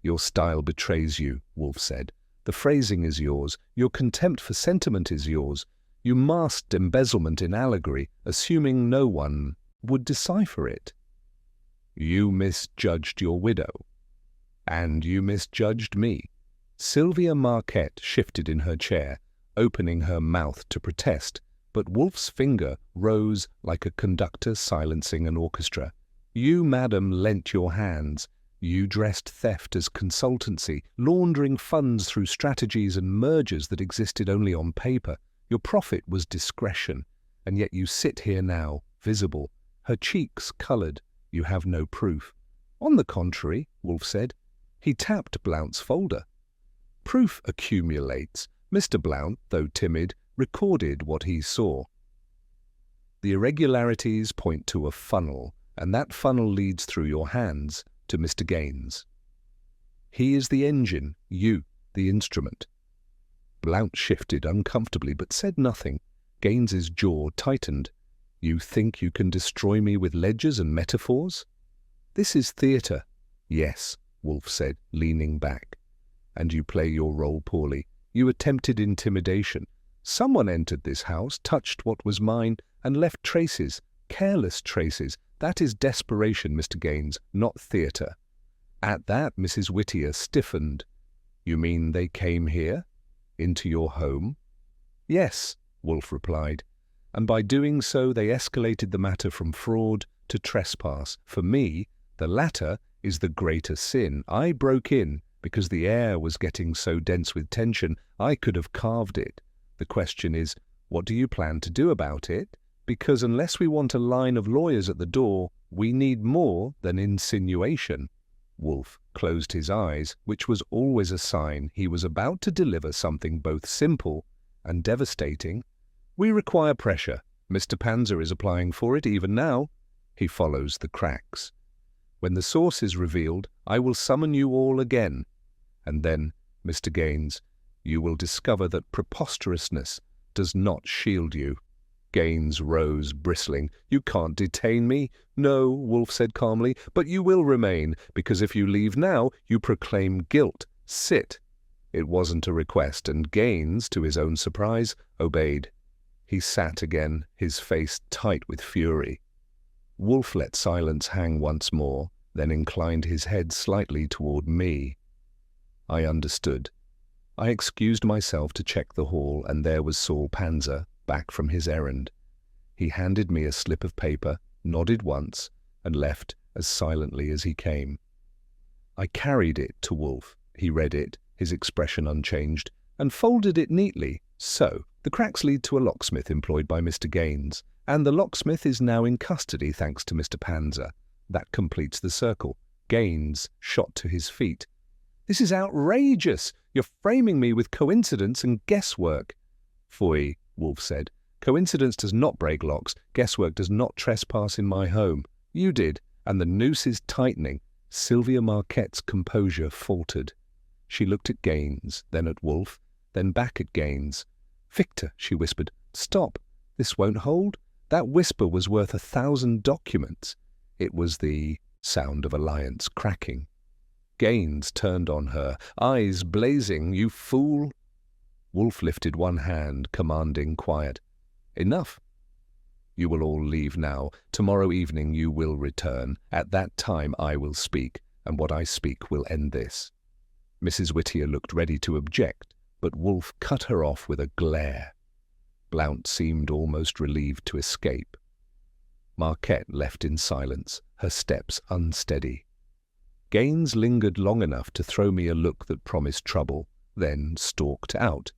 "Your style betrays you," Wolfe said. "The phrasing is yours. Your contempt for sentiment is yours. You masked embezzlement in allegory, assuming no one would decipher it. You misjudged your widow. And you misjudged me." Sylvia Marquette shifted in her chair, opening her mouth to protest, but Wolfe's finger rose like a conductor silencing an orchestra. "You, madam, lent your hands. You dressed theft as consultancy, laundering funds through strategies and mergers that existed only on paper. Your profit was discretion, and yet you sit here now, visible, her cheeks coloured. You have no proof." "On the contrary," Wolfe said. He tapped Blount's folder. "Proof accumulates." Mr. Blount, though timid, recorded what he saw. "The irregularities point to a funnel, and that funnel leads through your hands to Mr. Gaines. He is the engine, you the instrument." Blount shifted uncomfortably but said nothing. Gaines's jaw tightened. "You think you can destroy me with ledgers and metaphors?" "This is theatre." "Yes," Wolfe said, leaning back. "And you play your role poorly. You attempted intimidation. Someone entered this house, touched what was mine, and left traces, careless traces. That is desperation, Mr. Gaines, not theatre." At that, Mrs. Whittier stiffened. "You mean they came here? Into your home?" "Yes," Wolfe replied. "And by doing so they escalated the matter from fraud to trespass. For me, the latter is the greater sin. I broke in because the air was getting so dense with tension I could have carved it. The question is, what do you plan to do about it? Because unless we want a line of lawyers at the door, we need more than insinuation." Wolfe closed his eyes, which was always a sign he was about to deliver something both simple and devastating. "We require pressure. Mr. Panzer is applying for it even now. He follows the cracks. When the source is revealed, I will summon you all again. And then, Mr. Gaines, you will discover that preposterousness does not shield you." Gaines rose, bristling. "You can't detain me." "No," Wolfe said calmly, "but you will remain, because if you leave now, you proclaim guilt. Sit." It wasn't a request, and Gaines, to his own surprise, obeyed. He sat again, his face tight with fury. Wolfe let silence hang once more, then inclined his head slightly toward me. I understood. I excused myself to check the hall, and there was Saul Panzer, back from his errand. He handed me a slip of paper, nodded once, and left as silently as he came. I carried it to Wolfe. He read it, his expression unchanged, and folded it neatly. So, the cracks lead to a locksmith employed by Mr. Gaines, and the locksmith is now in custody thanks to Mr. Panzer. That completes the circle. Gaines shot to his feet. "This is outrageous! You're framing me with coincidence and guesswork." "Foy," Wolfe said. "Coincidence does not break locks. Guesswork does not trespass in my home. You did, and the noose is tightening." Sylvia Marquette's composure faltered. She looked at Gaines, then at Wolfe, then back at Gaines. "Victor," she whispered, "stop. This won't hold." That whisper was worth 1,000 documents. It was the sound of alliance cracking. Gaines turned on her, eyes blazing. "You fool!" Wolfe lifted one hand, commanding quiet. "Enough. You will all leave now. Tomorrow evening you will return. At that time I will speak, and what I speak will end this." Mrs. Whittier looked ready to object, but Wolfe cut her off with a glare. Blount seemed almost relieved to escape. Marquette left in silence, her steps unsteady. Gaines lingered long enough to throw me a look that promised trouble, then stalked out.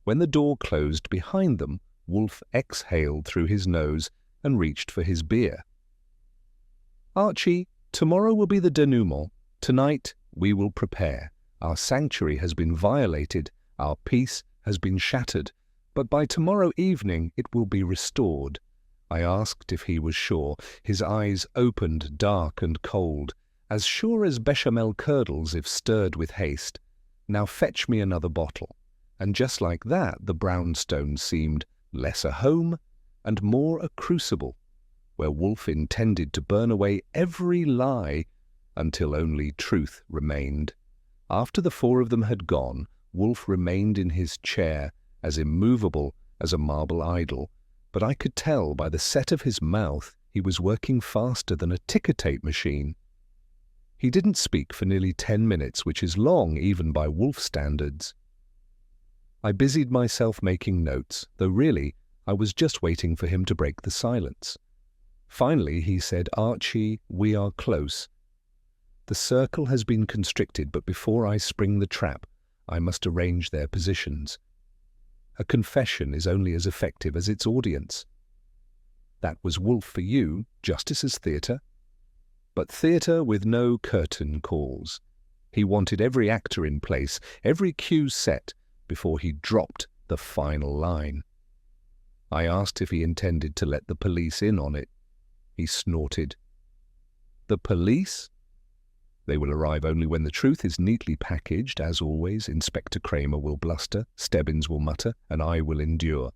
When the door closed behind them, Wolfe exhaled through his nose and reached for his beer. "Archie, tomorrow will be the denouement. Tonight we will prepare. Our sanctuary has been violated, our peace has been shattered, but by tomorrow evening it will be restored." I asked if he was sure. His eyes opened dark and cold, as sure as Béchamel curdles if stirred with haste. "Now fetch me another bottle." And just like that, the brownstone seemed less a home and more a crucible, where Wolfe intended to burn away every lie until only truth remained. After the four of them had gone, Wolfe remained in his chair, as immovable as a marble idol, but I could tell by the set of his mouth he was working faster than a ticker-tape machine. He didn't speak for nearly 10 minutes, which is long even by Wolfe standards. I busied myself making notes, though really I was just waiting for him to break the silence. Finally he said, "Archie, we are close. The circle has been constricted, but before I spring the trap, I must arrange their positions. A confession is only as effective as its audience. That was Wolfe for you, Justice's theatre. But theatre with no curtain calls. He wanted every actor in place, every cue set, before he dropped the final line. I asked if he intended to let the police in on it. He snorted. "The police? They will arrive only when the truth is neatly packaged. As always, Inspector Kramer will bluster, Stebbins will mutter, and I will endure.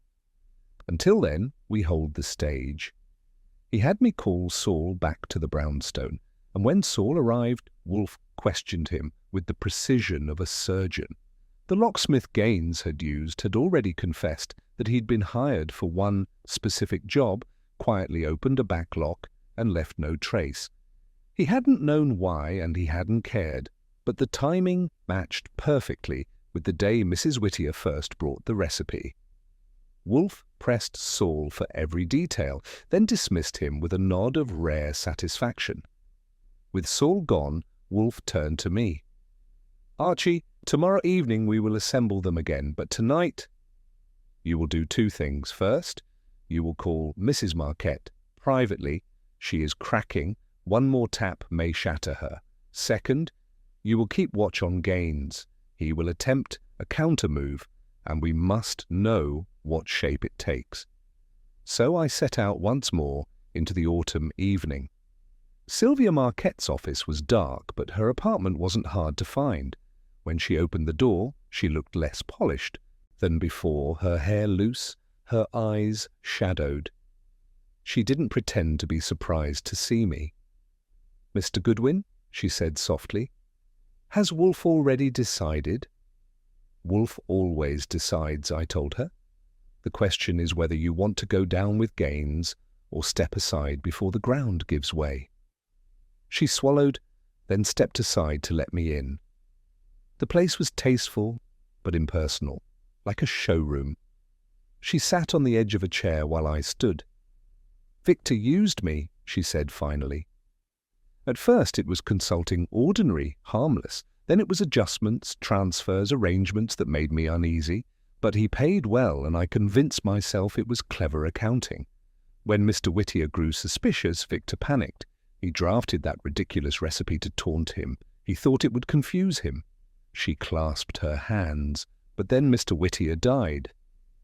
Until then, we hold the stage." He had me call Saul back to the brownstone, and when Saul arrived, Wolfe questioned him with the precision of a surgeon. The locksmith Gaines had used had already confessed that he'd been hired for one specific job, quietly opened a back lock, and left no trace. He hadn't known why, and he hadn't cared, but the timing matched perfectly with the day Mrs. Whittier first brought the recipe. Wolfe pressed Saul for every detail, then dismissed him with a nod of rare satisfaction. With Saul gone, Wolfe turned to me. "Archie, tomorrow evening we will assemble them again, but tonight you will do two things. First, you will call Mrs. Marquette privately. She is cracking. One more tap may shatter her. Second, you will keep watch on Gaines. He will attempt a counter-move, and we must know what shape it takes." So I set out once more into the autumn evening. Sylvia Marquette's office was dark, but her apartment wasn't hard to find. When she opened the door, she looked less polished than before, her hair loose, her eyes shadowed. She didn't pretend to be surprised to see me. "Mr. Goodwin," she said softly, "has Wolfe already decided?" "Wolfe always decides," I told her. The question is whether you want to go down with Gaines or step aside before the ground gives way." She swallowed, then stepped aside to let me in. The place was tasteful but impersonal, like a showroom. She sat on the edge of a chair while I stood. "Victor used me," she said finally. At first it was consulting ordinary, harmless. Then it was adjustments, transfers, arrangements that made me uneasy. But he paid well, and I convinced myself it was clever accounting. When Mr. Whittier grew suspicious, Victor panicked. He drafted that ridiculous recipe to taunt him. He thought it would confuse him. She clasped her hands. But then Mr. Whittier died.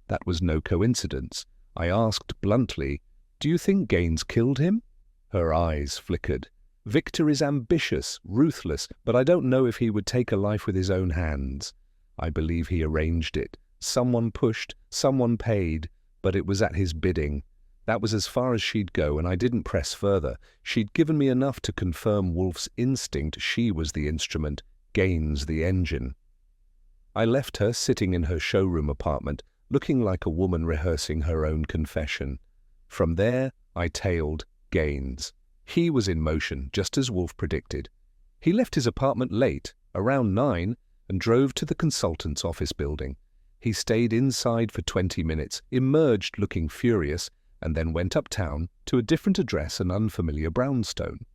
That was no coincidence. I asked bluntly, "Do you think Gaines killed him?" Her eyes flickered. "Victor is ambitious, ruthless, but I don't know if he would take a life with his own hands. I believe he arranged it. Someone pushed, someone paid, but it was at his bidding. That was as far as she'd go, and I didn't press further. She'd given me enough to confirm Wolfe's instinct. She was the instrument, Gaines the engine." I left her sitting in her showroom apartment, looking like a woman rehearsing her own confession. From there, I tailed Gaines. He was in motion, just as Wolfe predicted. He left his apartment late, around 9, and drove to the consultant's office building. He stayed inside for 20 minutes, emerged looking furious, and then went uptown to a different address, an unfamiliar brownstone.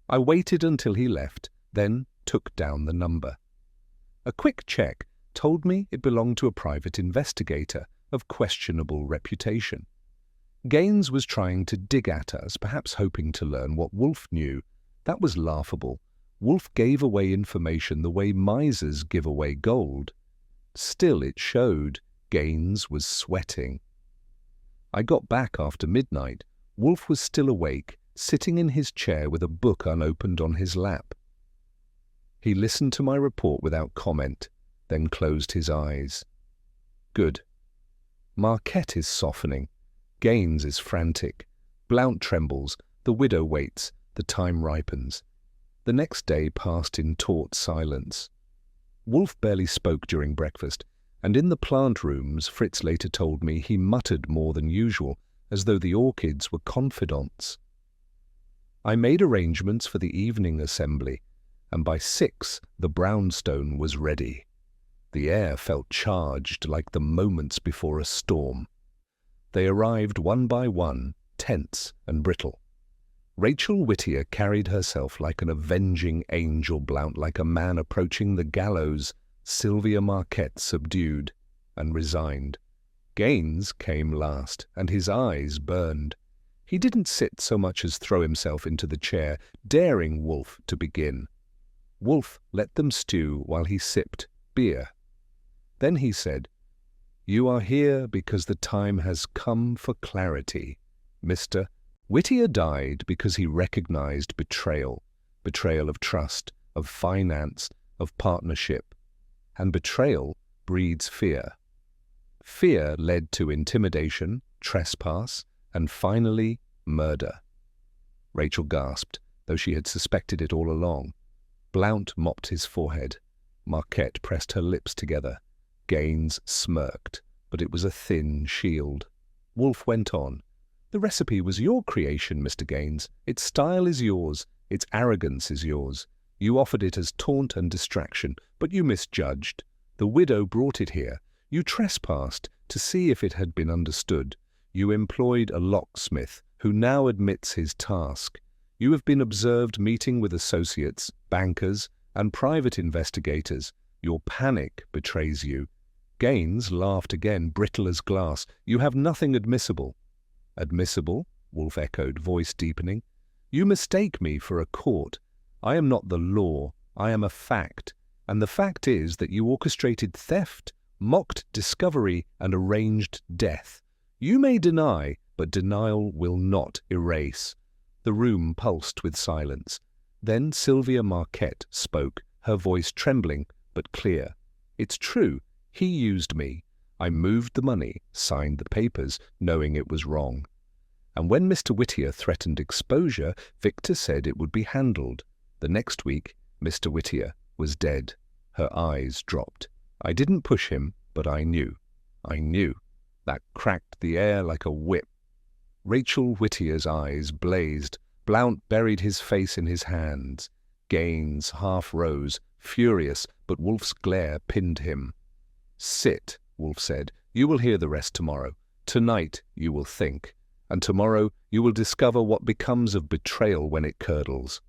I waited until he left, then took down the number. A quick check told me it belonged to a private investigator of questionable reputation. Gaines was trying to dig at us, perhaps hoping to learn what Wolfe knew. That was laughable. Wolfe gave away information the way misers give away gold. Still, it showed Gaines was sweating. I got back after midnight. Wolfe was still awake, sitting in his chair with a book unopened on his lap. He listened to my report without comment, then closed his eyes. Good. Marquette is softening. Gaines is frantic. Blount trembles. The widow waits. The time ripens. The next day passed in taut silence. Wolfe barely spoke during breakfast, and in the plant rooms, Fritz later told me, he muttered more than usual, as though the orchids were confidants. I made arrangements for the evening assembly, and by 6 the brownstone was ready. The air felt charged like the moments before a storm. They arrived one by one, tense and brittle. Rachel Whittier carried herself like an avenging angel, Blount like a man approaching the gallows. Sylvia Marquette subdued and resigned. Gaines came last, and his eyes burned. He didn't sit so much as throw himself into the chair, daring Wolfe to begin. Wolfe let them stew while he sipped beer. Then he said, "You are here because the time has come for clarity, Mr. Whittier died because he recognized betrayal, betrayal of trust, of finance, of partnership. And betrayal breeds fear. Fear led to intimidation, trespass, and finally murder." Rachel gasped, though she had suspected it all along. Blount mopped his forehead. Marquette pressed her lips together. Gaines smirked, but it was a thin shield. Wolfe went on. "The recipe was your creation, Mr. Gaines. Its style is yours. Its arrogance is yours. You offered it as taunt and distraction, but you misjudged. The widow brought it here. You trespassed to see if it had been understood. You employed a locksmith who now admits his task. You have been observed meeting with associates, bankers, and private investigators. Your panic betrays you." Gaines laughed again, brittle as glass. "You have nothing admissible." "Admissible?" Wolfe echoed, voice deepening. "You mistake me for a court. I am not the law. I am a fact. And the fact is that you orchestrated theft, mocked discovery, and arranged death. You may deny, but denial will not erase." The room pulsed with silence. Then Sylvia Marquette spoke, her voice trembling but clear. "It's true. He used me. I moved the money, signed the papers, knowing it was wrong. And when Mr. Whittier threatened exposure, Victor said it would be handled. The next week, Mr. Whittier was dead." Her eyes dropped. "I didn't push him, but I knew. I knew." that cracked the air like a whip. Rachel Whittier's eyes blazed. Blount buried his face in his hands. Gaines half rose, furious, but Wolfe's glare pinned him. "Sit," Wolfe said. "You will hear the rest tomorrow. Tonight you will think, and tomorrow you will discover what becomes of betrayal when it curdles."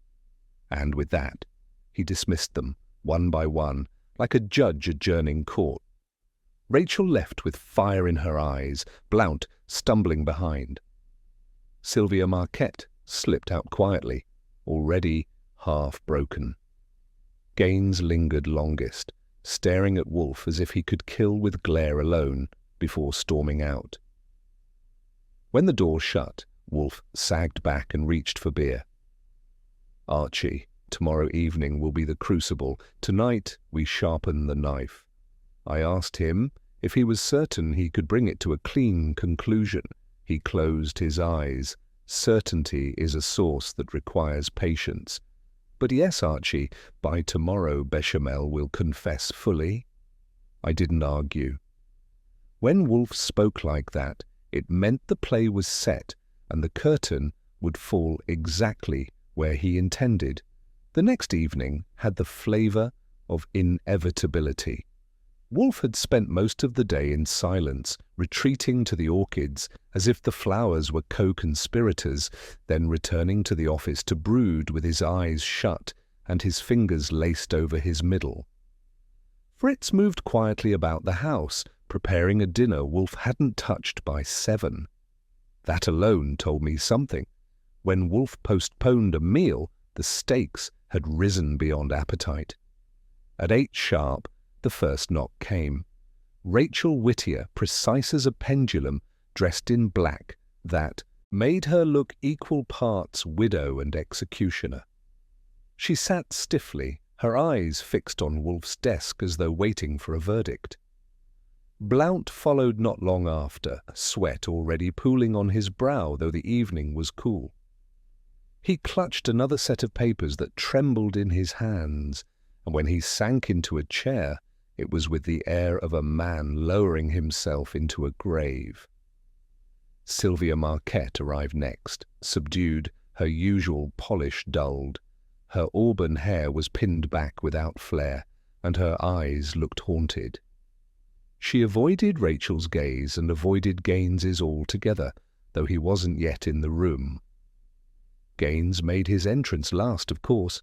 And with that, he dismissed them, one by one, like a judge adjourning court. Rachel left with fire in her eyes, Blount stumbling behind. Sylvia Marquette slipped out quietly, already half broken. Gaines lingered longest, staring at Wolfe as if he could kill with glare alone, before storming out. When the door shut, Wolfe sagged back and reached for beer. "Archie, tomorrow evening will be the crucible. Tonight we sharpen the knife." I asked him if he was certain he could bring it to a clean conclusion. He closed his eyes. "Certainty is a source that requires patience. But yes, Archie, by tomorrow Béchamel will confess fully." I didn't argue. When Wolfe spoke like that, it meant the play was set and the curtain would fall exactly where he intended. The next evening had the flavor of inevitability. Wolfe had spent most of the day in silence, retreating to the orchids as if the flowers were co-conspirators, then returning to the office to brood with his eyes shut and his fingers laced over his middle. Fritz moved quietly about the house, preparing a dinner Wolfe hadn't touched by 7. That alone told me something. When Wolfe postponed a meal, the stakes had risen beyond appetite. At 8 sharp, the first knock came. Rachel Whittier, precise as a pendulum, dressed in black, that made her look equal parts widow and executioner. She sat stiffly, her eyes fixed on Wolfe's desk as though waiting for a verdict. Blount followed not long after, sweat already pooling on his brow though the evening was cool. He clutched another set of papers that trembled in his hands, and when he sank into a chair, it was with the air of a man lowering himself into a grave. Sylvia Marquette arrived next, subdued, her usual polish dulled. Her auburn hair was pinned back without flair, and her eyes looked haunted. She avoided Rachel's gaze and avoided Gaines's altogether, though he wasn't yet in the room. Gaines made his entrance last, of course.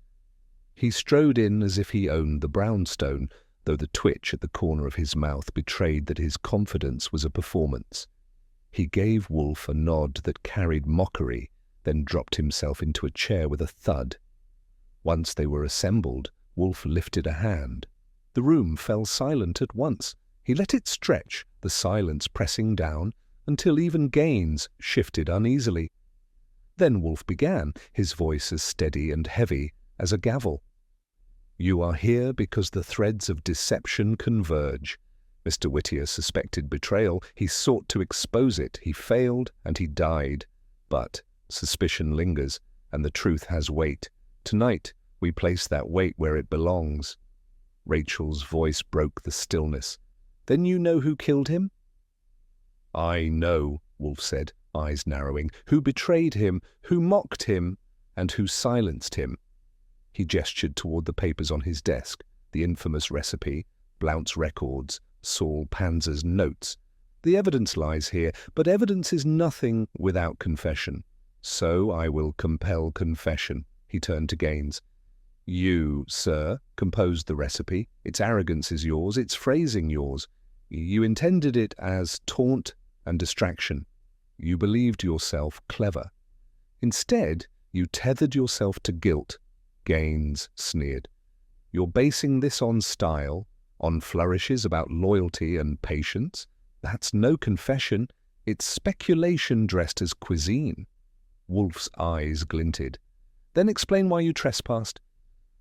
He strode in as if he owned the brownstone, though the twitch at the corner of his mouth betrayed that his confidence was a performance. He gave Wolfe a nod that carried mockery, then dropped himself into a chair with a thud. Once they were assembled, Wolfe lifted a hand. The room fell silent at once. He let it stretch, the silence pressing down, until even Gaines shifted uneasily. Then Wolfe began, his voice as steady and heavy as a gavel. "You are here because the threads of deception converge. Mr. Whittier suspected betrayal. He sought to expose it. He failed, and he died. But suspicion lingers, and the truth has weight. Tonight, we place that weight where it belongs." Rachel's voice broke the stillness. "Then you know who killed him?" "I know," Wolfe said, eyes narrowing, "who betrayed him, who mocked him, and who silenced him." He gestured toward the papers on his desk, the infamous recipe, Blount's records, Saul Panzer's notes. "The evidence lies here, but evidence is nothing without confession. So I will compel confession." He turned to Gaines. "You, sir, composed the recipe. Its arrogance is yours, its phrasing yours. You intended it as taunt and distraction. You believed yourself clever. Instead, you tethered yourself to guilt." Gaines sneered. "You're basing this on style, on flourishes about loyalty and patience. That's no confession. It's speculation dressed as cuisine." Wolfe's eyes glinted. "Then explain why you trespassed.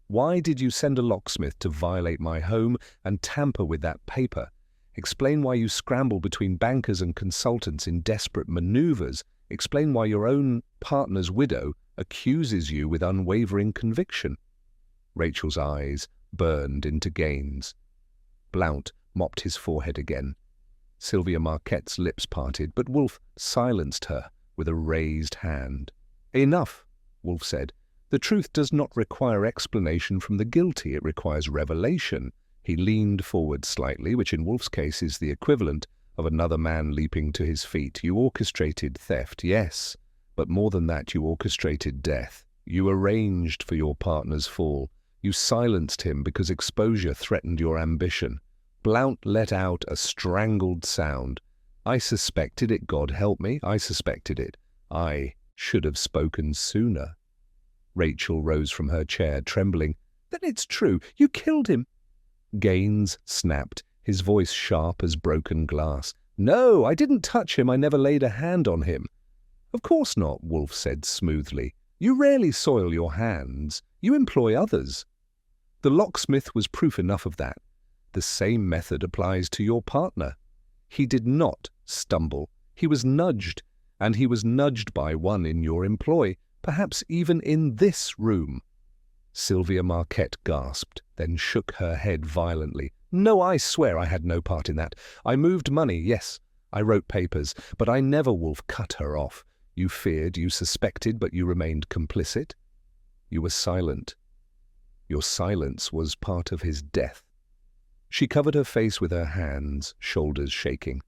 Why did you send a locksmith to violate my home and tamper with that paper? Explain why you scramble between bankers and consultants in desperate maneuvers. Explain why your own partner's widow accuses you with unwavering conviction." Rachel's eyes burned into Gaines. Blount mopped his forehead again. Sylvia Marquette's lips parted, but Wolfe silenced her with a raised hand. "Enough," Wolfe said. "The truth does not require explanation from the guilty, it requires revelation." He leaned forward slightly, which in Wolfe's case is the equivalent of another man leaping to his feet. "You orchestrated theft, yes, but more than that, you orchestrated death. You arranged for your partner's fall. You silenced him because exposure threatened your ambition." Blount let out a strangled sound. "I suspected it, God help me, I suspected it. I should have spoken sooner." Rachel rose from her chair, trembling. "Then it's true, you killed him." Gaines snapped, his voice sharp as broken glass. "No, I didn't touch him, I never laid a hand on him." "Of course not," Wolfe said smoothly. "You rarely soil your hands, you employ others." The locksmith was proof enough of that. The same method applies to your partner. He did not stumble, he was nudged, and he was nudged by one in your employ, perhaps even in this room. Sylvia Marquette gasped, then shook her head violently. "No, I swear I had no part in that. I moved money, yes. I wrote papers, but I never." Wolfe cut her off. "You feared, you suspected, but you remained complicit. You were silent. Your silence was part of his death." She covered her face with her hands, shoulders shaking.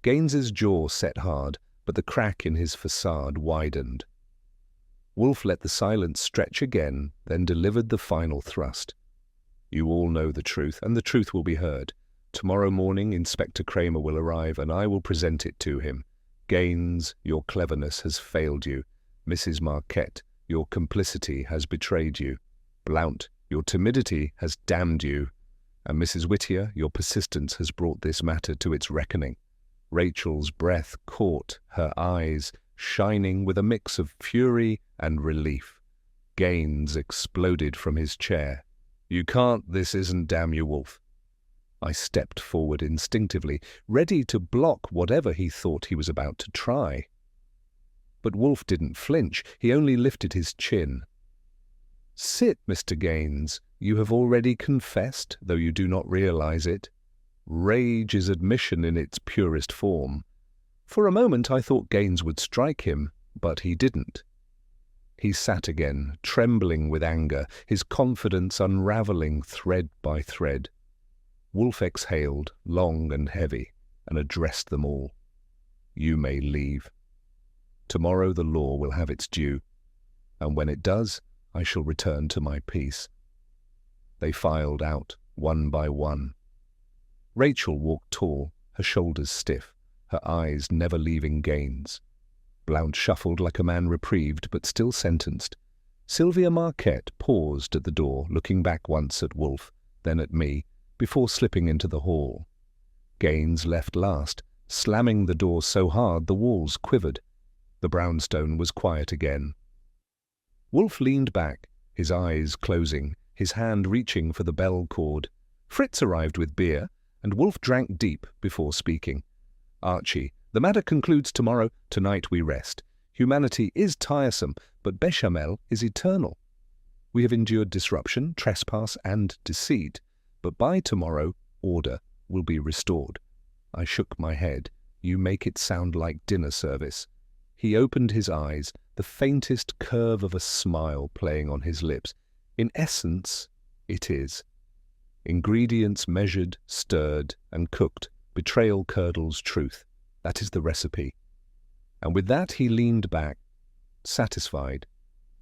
Gaines's jaw set hard, but the crack in his facade widened. Wolfe let the silence stretch again, then delivered the final thrust. "You all know the truth, and the truth will be heard. Tomorrow morning Inspector Kramer will arrive, and I will present it to him. Gaines, your cleverness has failed you. Mrs. Marquette, your complicity has betrayed you. Blount, your timidity has damned you. And Mrs. Whittier, your persistence has brought this matter to its reckoning." Rachel's breath caught, her eyes shining with a mix of fury and relief. Gaines exploded from his chair. "You can't, this isn't, damn you, Wolfe." I stepped forward instinctively, ready to block whatever he thought he was about to try. But Wolfe didn't flinch, he only lifted his chin. "Sit, Mr. Gaines. You have already confessed, though you do not realize it. Rage is admission in its purest form." For a moment I thought Gaines would strike him, but he didn't. He sat again, trembling with anger, his confidence unraveling thread by thread. Wolfe exhaled, long and heavy, and addressed them all. "You may leave. Tomorrow the law will have its due, and when it does, I shall return to my peace." They filed out, one by one. Rachel walked tall, her shoulders stiff, her eyes never leaving Gaines. Blount shuffled like a man reprieved, but still sentenced. Sylvia Marquette paused at the door, looking back once at Wolfe, then at me, before slipping into the hall. Gaines left last, slamming the door so hard the walls quivered. The brownstone was quiet again. Wolfe leaned back, his eyes closing, his hand reaching for the bell cord. Fritz arrived with beer, and Wolfe drank deep before speaking. "Archie, the matter concludes tomorrow. Tonight we rest. Humanity is tiresome, but Béchamel is eternal. We have endured disruption, trespass, and deceit, but by tomorrow, order will be restored." I shook my head. "You make it sound like dinner service." He opened his eyes, the faintest curve of a smile playing on his lips. "In essence, it is. Ingredients measured, stirred, and cooked. Betrayal curdles truth. That is the recipe." And with that he leaned back, satisfied,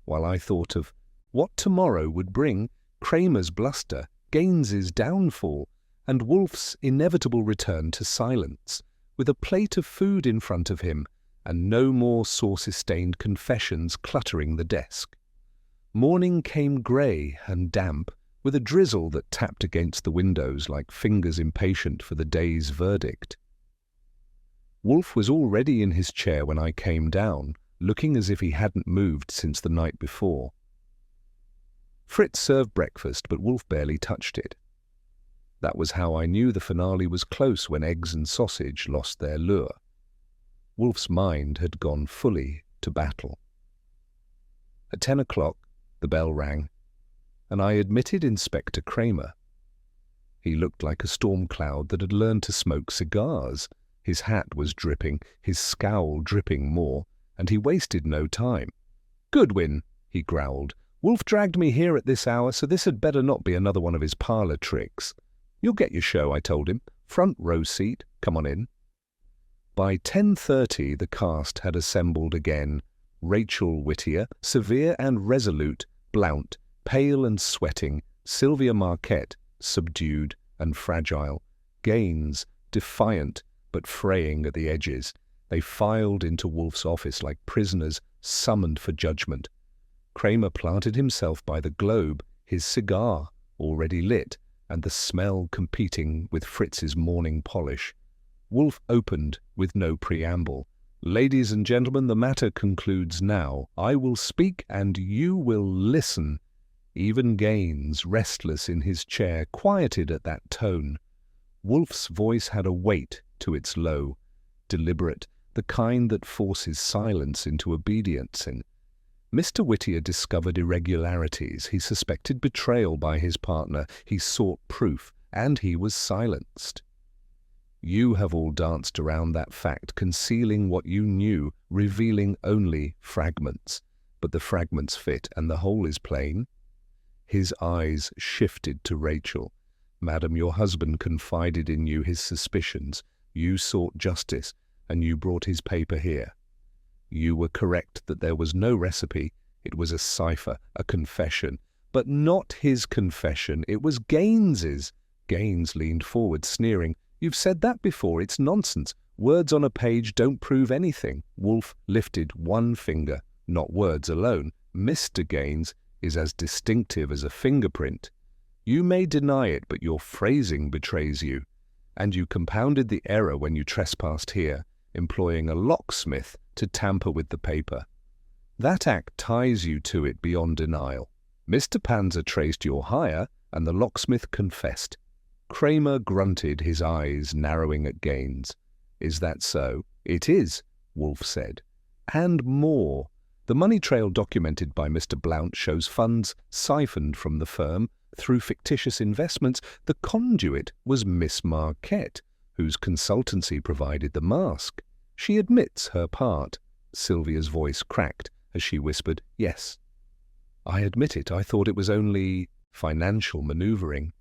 while I thought of what tomorrow would bring: Kramer's bluster, Gaines's downfall, and Wolfe's inevitable return to silence, with a plate of food in front of him, and no more sauce-stained confessions cluttering the desk. Morning came grey and damp, with a drizzle that tapped against the windows like fingers impatient for the day's verdict. Wolfe was already in his chair when I came down, looking as if he hadn't moved since the night before. Fritz served breakfast, but Wolfe barely touched it. That was how I knew the finale was close when eggs and sausage lost their lure. Wolfe's mind had gone fully to battle. At 10 o'clock, the bell rang, and I admitted Inspector Kramer. He looked like a storm cloud that had learned to smoke cigars. His hat was dripping, his scowl dripping more, and he wasted no time. "Goodwin," he growled, "Wolfe dragged me here at this hour, so this had better not be another one of his parlour tricks." "You'll get your show," I told him. "Front row seat. Come on in." By 10:30 the cast had assembled again. Rachel Whittier, severe and resolute; Blount, pale and sweating; Sylvia Marquette, subdued and fragile; Gaines, defiant but fraying at the edges. They filed into Wolfe's office like prisoners summoned for judgment. Kramer planted himself by the globe, his cigar already lit, and the smell competing with Fritz's morning polish. Wolfe opened with no preamble. "Ladies and gentlemen, the matter concludes now. I will speak and you will listen." Even Gaines, restless in his chair, quieted at that tone. Wolfe's voice had a weight to its low, deliberate, the kind that forces silence into obedience. And Mr. Whittier discovered irregularities. He suspected betrayal by his partner. He sought proof, and he was silenced. "You have all danced around that fact, concealing what you knew, revealing only fragments. But the fragments fit, and the whole is plain." His eyes shifted to Rachel. "Madam, your husband confided in you his suspicions. You sought justice, and you brought his paper here. You were correct that there was no recipe. It was a cipher, a confession. But not his confession. It was Gaines's." Gaines leaned forward, sneering. "You've said that before. It's nonsense. Words on a page don't prove anything." Wolfe lifted one finger. "Not words alone. Mr. Gaines is as distinctive as a fingerprint. You may deny it, but your phrasing betrays you. And you compounded the error when you trespassed here, employing a locksmith to tamper with the paper. That act ties you to it beyond denial. Mr. Panzer traced your hire, and the locksmith confessed." Kramer grunted, his eyes narrowing at Gaines. "Is that so?" "It is," Wolfe said. "And more. The money trail documented by Mr. Blount shows funds siphoned from the firm through fictitious investments. The conduit was Miss Marquette, whose consultancy provided the mask. She admits her part." Sylvia's voice cracked as she whispered, "Yes." "I admit it. I thought it was only financial maneuvering.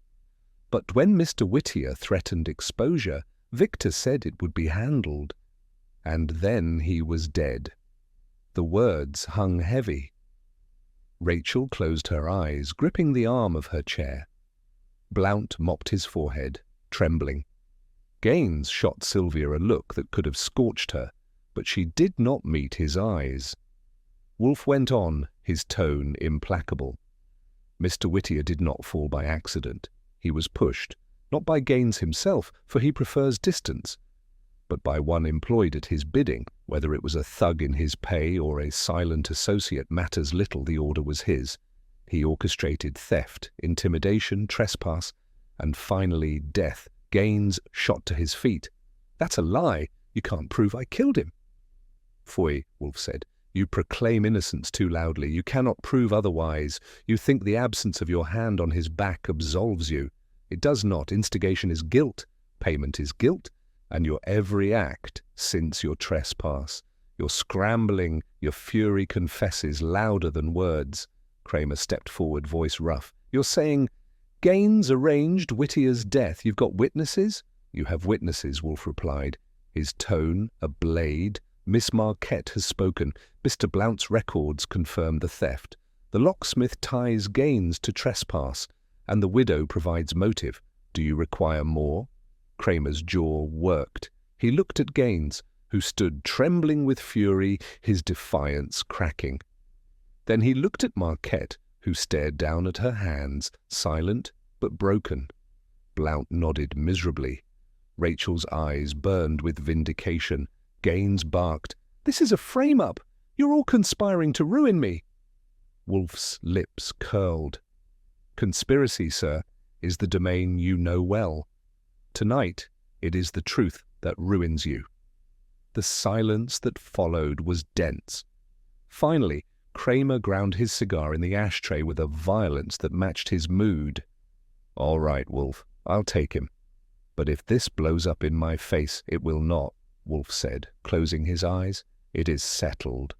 But when Mr. Whittier threatened exposure, Victor said it would be handled. And then he was dead." The words hung heavy. Rachel closed her eyes, gripping the arm of her chair. Blount mopped his forehead, trembling. Gaines shot Sylvia a look that could have scorched her, but she did not meet his eyes. Wolfe went on, his tone implacable. "Mr. Whittier did not fall by accident. He was pushed, not by Gaines himself, for he prefers distance, but by one employed at his bidding. Whether it was a thug in his pay or a silent associate matters little. The order was his. He orchestrated theft, intimidation, trespass, and finally death. Gaines shot to his feet." "That's a lie. You can't prove I killed him." "Foy," Wolfe said. "You proclaim innocence too loudly. You cannot prove otherwise. You think the absence of your hand on his back absolves you. It does not. Instigation is guilt. Payment is guilt. And your every act since your trespass. Your scrambling, your fury confesses louder than words." Kramer stepped forward, voice rough. "You're saying Gaines arranged Whittier's death. You've got witnesses?" "You have witnesses," Wolfe replied, his tone a blade. "Miss Marquette has spoken. Mr. Blount's records confirm the theft. The locksmith ties Gaines to trespass, and the widow provides motive. Do you require more?" Kramer's jaw worked. He looked at Gaines, who stood trembling with fury, his defiance cracking. Then he looked at Marquette, who stared down at her hands, silent but broken. Blount nodded miserably. Rachel's eyes burned with vindication. Gaines barked, "This is a frame-up! You're all conspiring to ruin me!" Wolfe's lips curled. "Conspiracy, sir, is the domain you know well. Tonight, it is the truth that ruins you." The silence that followed was dense. Finally, Kramer ground his cigar in the ashtray with a violence that matched his mood. "All right, Wolfe, I'll take him. But if this blows up in my face, it will not, Wolfe said, closing his eyes. It is settled.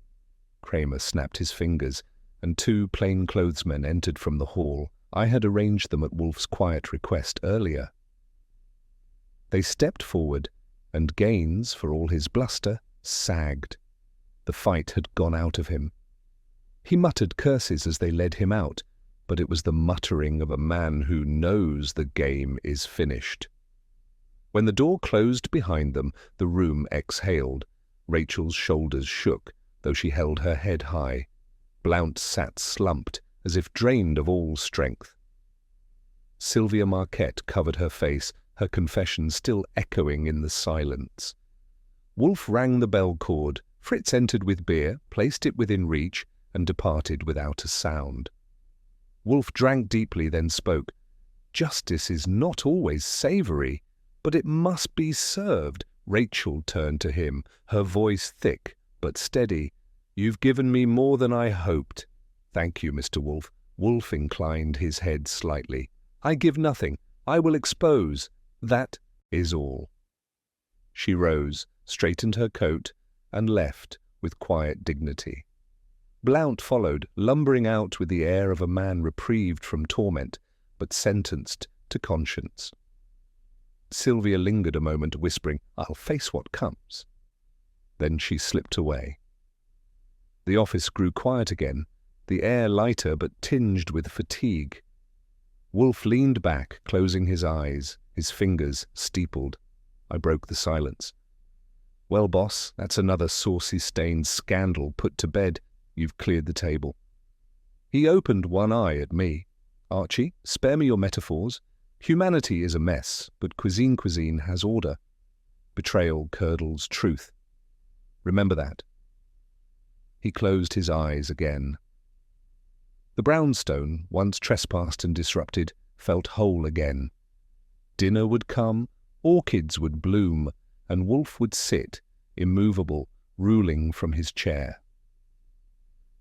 Kramer snapped his fingers, and 2 plainclothesmen entered from the hall. I had arranged them at Wolfe's quiet request earlier. They stepped forward, and Gaines, for all his bluster, sagged. The fight had gone out of him. He muttered curses as they led him out, but it was the muttering of a man who knows the game is finished. When the door closed behind them, the room exhaled. Rachel's shoulders shook, though she held her head high. Blount sat slumped, as if drained of all strength. Sylvia Marquette covered her face, her confession still echoing in the silence. Wolfe rang the bell cord. Fritz entered with beer, placed it within reach, and departed without a sound. Wolfe drank deeply, then spoke. "Justice is not always savoury, but it must be served." Rachel turned to him, her voice thick but steady. "You've given me more than I hoped." "Thank you, Mr. Wolfe." Wolfe inclined his head slightly. "I give nothing. I will expose. That is all." She rose, straightened her coat, and left with quiet dignity. Blount followed, lumbering out with the air of a man reprieved from torment, but sentenced to conscience. Sylvia lingered a moment, whispering, "I'll face what comes." Then she slipped away. The office grew quiet again, the air lighter but tinged with fatigue. Wolfe leaned back, closing his eyes, his fingers steepled. I broke the silence. "Well, boss, that's another saucy-stained scandal put to bed. You've cleared the table." He opened one eye at me. "Archie, spare me your metaphors. Humanity is a mess, but cuisine has order. Betrayal curdles truth. Remember that." He closed his eyes again. The brownstone, once trespassed and disrupted, felt whole again. Dinner would come, orchids would bloom, and Wolfe would sit, immovable, ruling from his chair.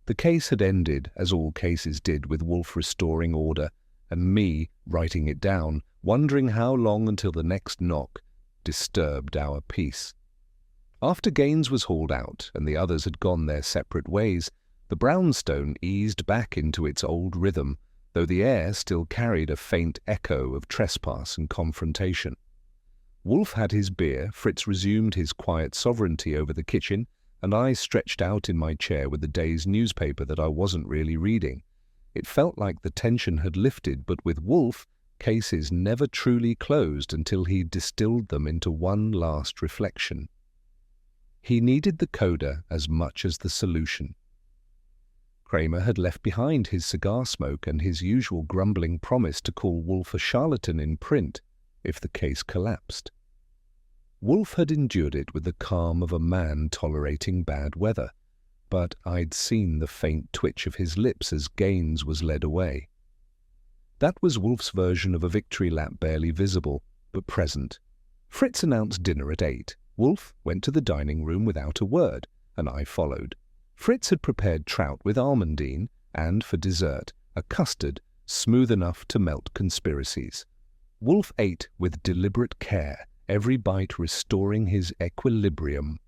The case had ended, as all cases did, with Wolfe restoring order, and me writing it down, wondering how long until the next knock disturbed our peace. After Gaines was hauled out, and the others had gone their separate ways, the brownstone eased back into its old rhythm, though the air still carried a faint echo of trespass and confrontation. Wolfe had his beer, Fritz resumed his quiet sovereignty over the kitchen, and I stretched out in my chair with the day's newspaper that I wasn't really reading. It felt like the tension had lifted, but with Wolfe, cases never truly closed until he distilled them into one last reflection. He needed the coda as much as the solution. Kramer had left behind his cigar smoke and his usual grumbling promise to call Wolfe a charlatan in print if the case collapsed. Wolfe had endured it with the calm of a man tolerating bad weather, but I'd seen the faint twitch of his lips as Gaines was led away. That was Wolfe's version of a victory lap, barely visible, but present. Fritz announced dinner at 8. Wolfe went to the dining room without a word, and I followed. Fritz had prepared trout with almondine, and, for dessert, a custard smooth enough to melt conspiracies. Wolfe ate with deliberate care, every bite restoring his equilibrium.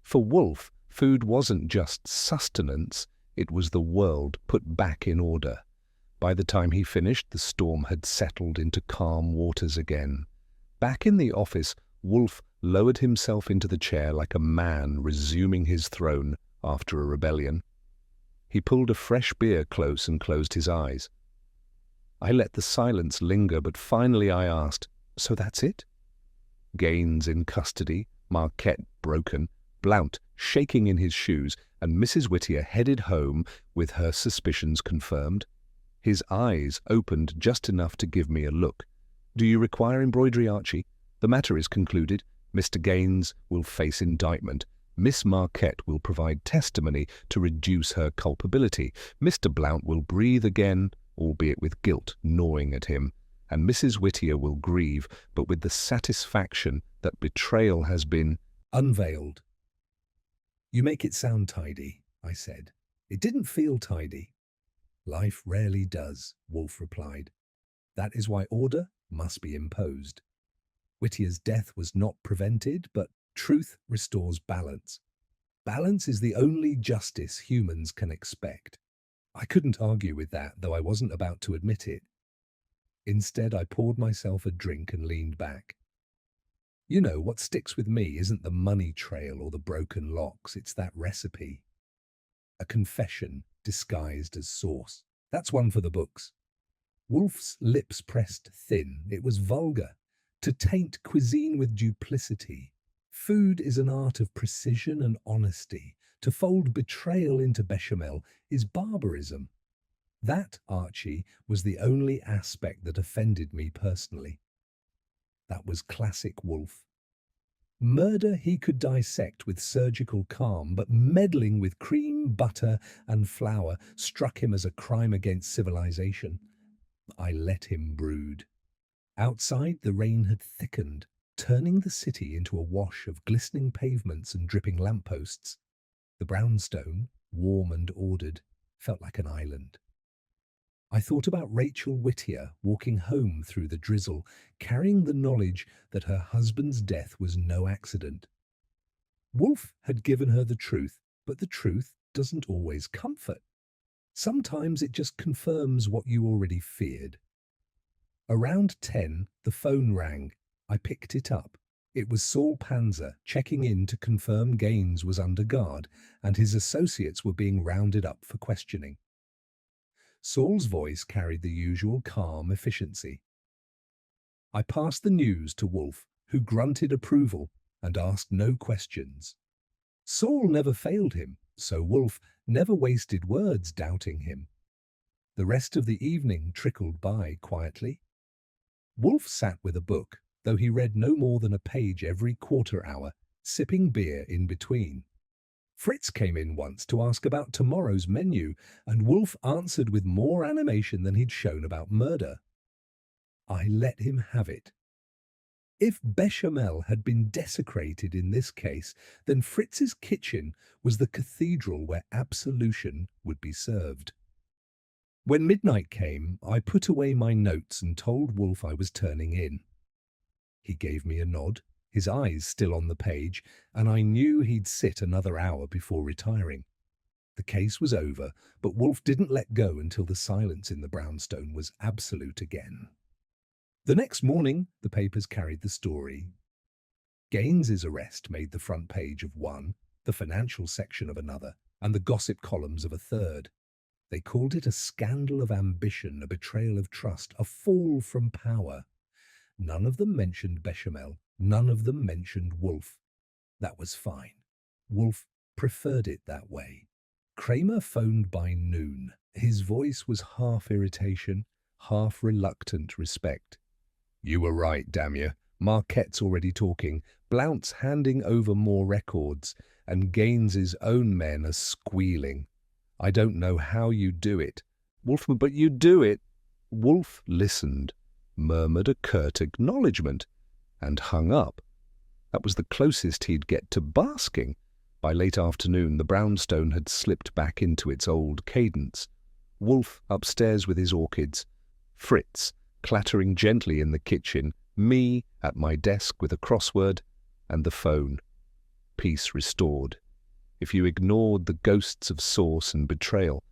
For Wolfe, food wasn't just sustenance, it was the world put back in order. By the time he finished, the storm had settled into calm waters again. Back in the office, Wolfe lowered himself into the chair like a man resuming his throne after a rebellion. He pulled a fresh beer close and closed his eyes. I let the silence linger, but finally I asked, "So that's it?" Gaines in custody, Marquette broken, Blount shaking in his shoes, and Mrs. Whittier headed home with her suspicions confirmed. His eyes opened just enough to give me a look. "Do you require embroidery, Archie? The matter is concluded. Mr. Gaines will face indictment. Miss Marquette will provide testimony to reduce her culpability. Mr. Blount will breathe again, albeit with guilt gnawing at him, and Mrs. Whittier will grieve, but with the satisfaction that betrayal has been unveiled." "You make it sound tidy," I said. "It didn't feel tidy." "Life rarely does," Wolfe replied. "That is why order must be imposed." Whittier's death was not prevented, but truth restores balance. Balance is the only justice humans can expect. I couldn't argue with that, though I wasn't about to admit it. Instead, I poured myself a drink and leaned back. You know, what sticks with me isn't the money trail or the broken locks, it's that recipe. A confession disguised as sauce. That's one for the books. Wolfe's lips pressed thin. It was vulgar. To taint cuisine with duplicity. Food is an art of precision and honesty. To fold betrayal into bechamel is barbarism. That, Archie, was the only aspect that offended me personally. That was classic Wolfe. Murder he could dissect with surgical calm, but meddling with cream, butter, and flour struck him as a crime against civilization. I let him brood. Outside, the rain had thickened, turning the city into a wash of glistening pavements and dripping lampposts. The brownstone, warm and ordered, felt like an island. I thought about Rachel Whittier walking home through the drizzle, carrying the knowledge that her husband's death was no accident. Wolfe had given her the truth, but the truth doesn't always comfort. Sometimes it just confirms what you already feared. Around 10, the phone rang. I picked it up. It was Saul Panzer checking in to confirm Gaines was under guard and his associates were being rounded up for questioning. Saul's voice carried the usual calm efficiency. I passed the news to Wolfe, who grunted approval and asked no questions. Saul never failed him, so Wolfe never wasted words doubting him. The rest of the evening trickled by quietly. Wolfe sat with a book, though he read no more than a page every quarter hour, sipping beer in between. Fritz came in once to ask about tomorrow's menu, and Wolfe answered with more animation than he'd shown about murder. I let him have it. If bechamel had been desecrated in this case, then Fritz's kitchen was the cathedral where absolution would be served. When midnight came, I put away my notes and told Wolfe I was turning in. He gave me a nod, his eyes still on the page, and I knew he'd sit another hour before retiring. The case was over, but Wolfe didn't let go until the silence in the brownstone was absolute again. The next morning, the papers carried the story. Gaines's arrest made the front page of one, the financial section of another, and the gossip columns of a third. They called it a scandal of ambition, a betrayal of trust, a fall from power. None of them mentioned bechamel. None of them mentioned Wolfe. That was fine. Wolfe preferred it that way. Kramer phoned by noon. His voice was half irritation, half reluctant respect. You were right, damn you. Marquette's already talking. Blount's handing over more records, and Gaines's own men are squealing. I don't know how you do it. Wolfe, but you do it. Wolfe listened, murmured a curt acknowledgement, and hung up. That was the closest he'd get to basking. By late afternoon, the brownstone had slipped back into its old cadence. Wolfe upstairs with his orchids, Fritz clattering gently in the kitchen, me at my desk with a crossword, and the phone. Peace restored. If you ignored the ghosts of sauce and betrayal,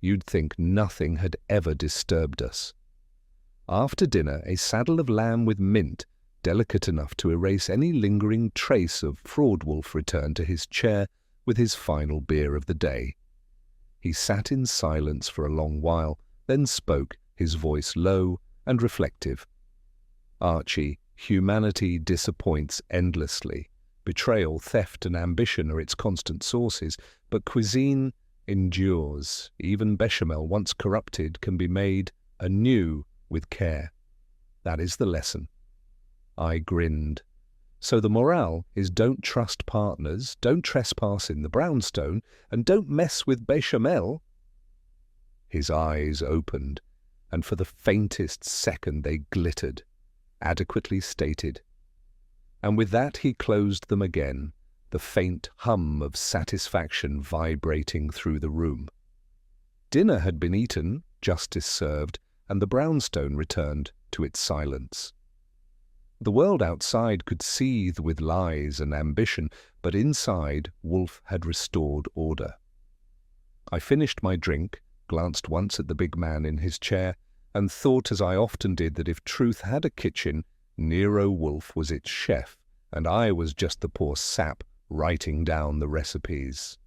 you'd think nothing had ever disturbed us. After dinner, a saddle of lamb with mint, delicate enough to erase any lingering trace of fraud, Wolfe returned to his chair with his final beer of the day. He sat in silence for a long while, then spoke, his voice low and reflective. Archie, humanity disappoints endlessly. Betrayal, theft, and ambition are its constant sources, but cuisine endures. Even bechamel, once corrupted, can be made anew with care. That is the lesson. I grinned. So the morale is don't trust partners, don't trespass in the brownstone, and don't mess with bechamel. His eyes opened, and for the faintest second they glittered. Adequately stated. And with that he closed them again, the faint hum of satisfaction vibrating through the room. Dinner had been eaten, justice served, and the brownstone returned to its silence. The world outside could seethe with lies and ambition, but inside Wolfe had restored order. I finished my drink, glanced once at the big man in his chair, and thought as I often did that if truth had a kitchen, Nero Wolfe was its chef, and I was just the poor sap writing down the recipes.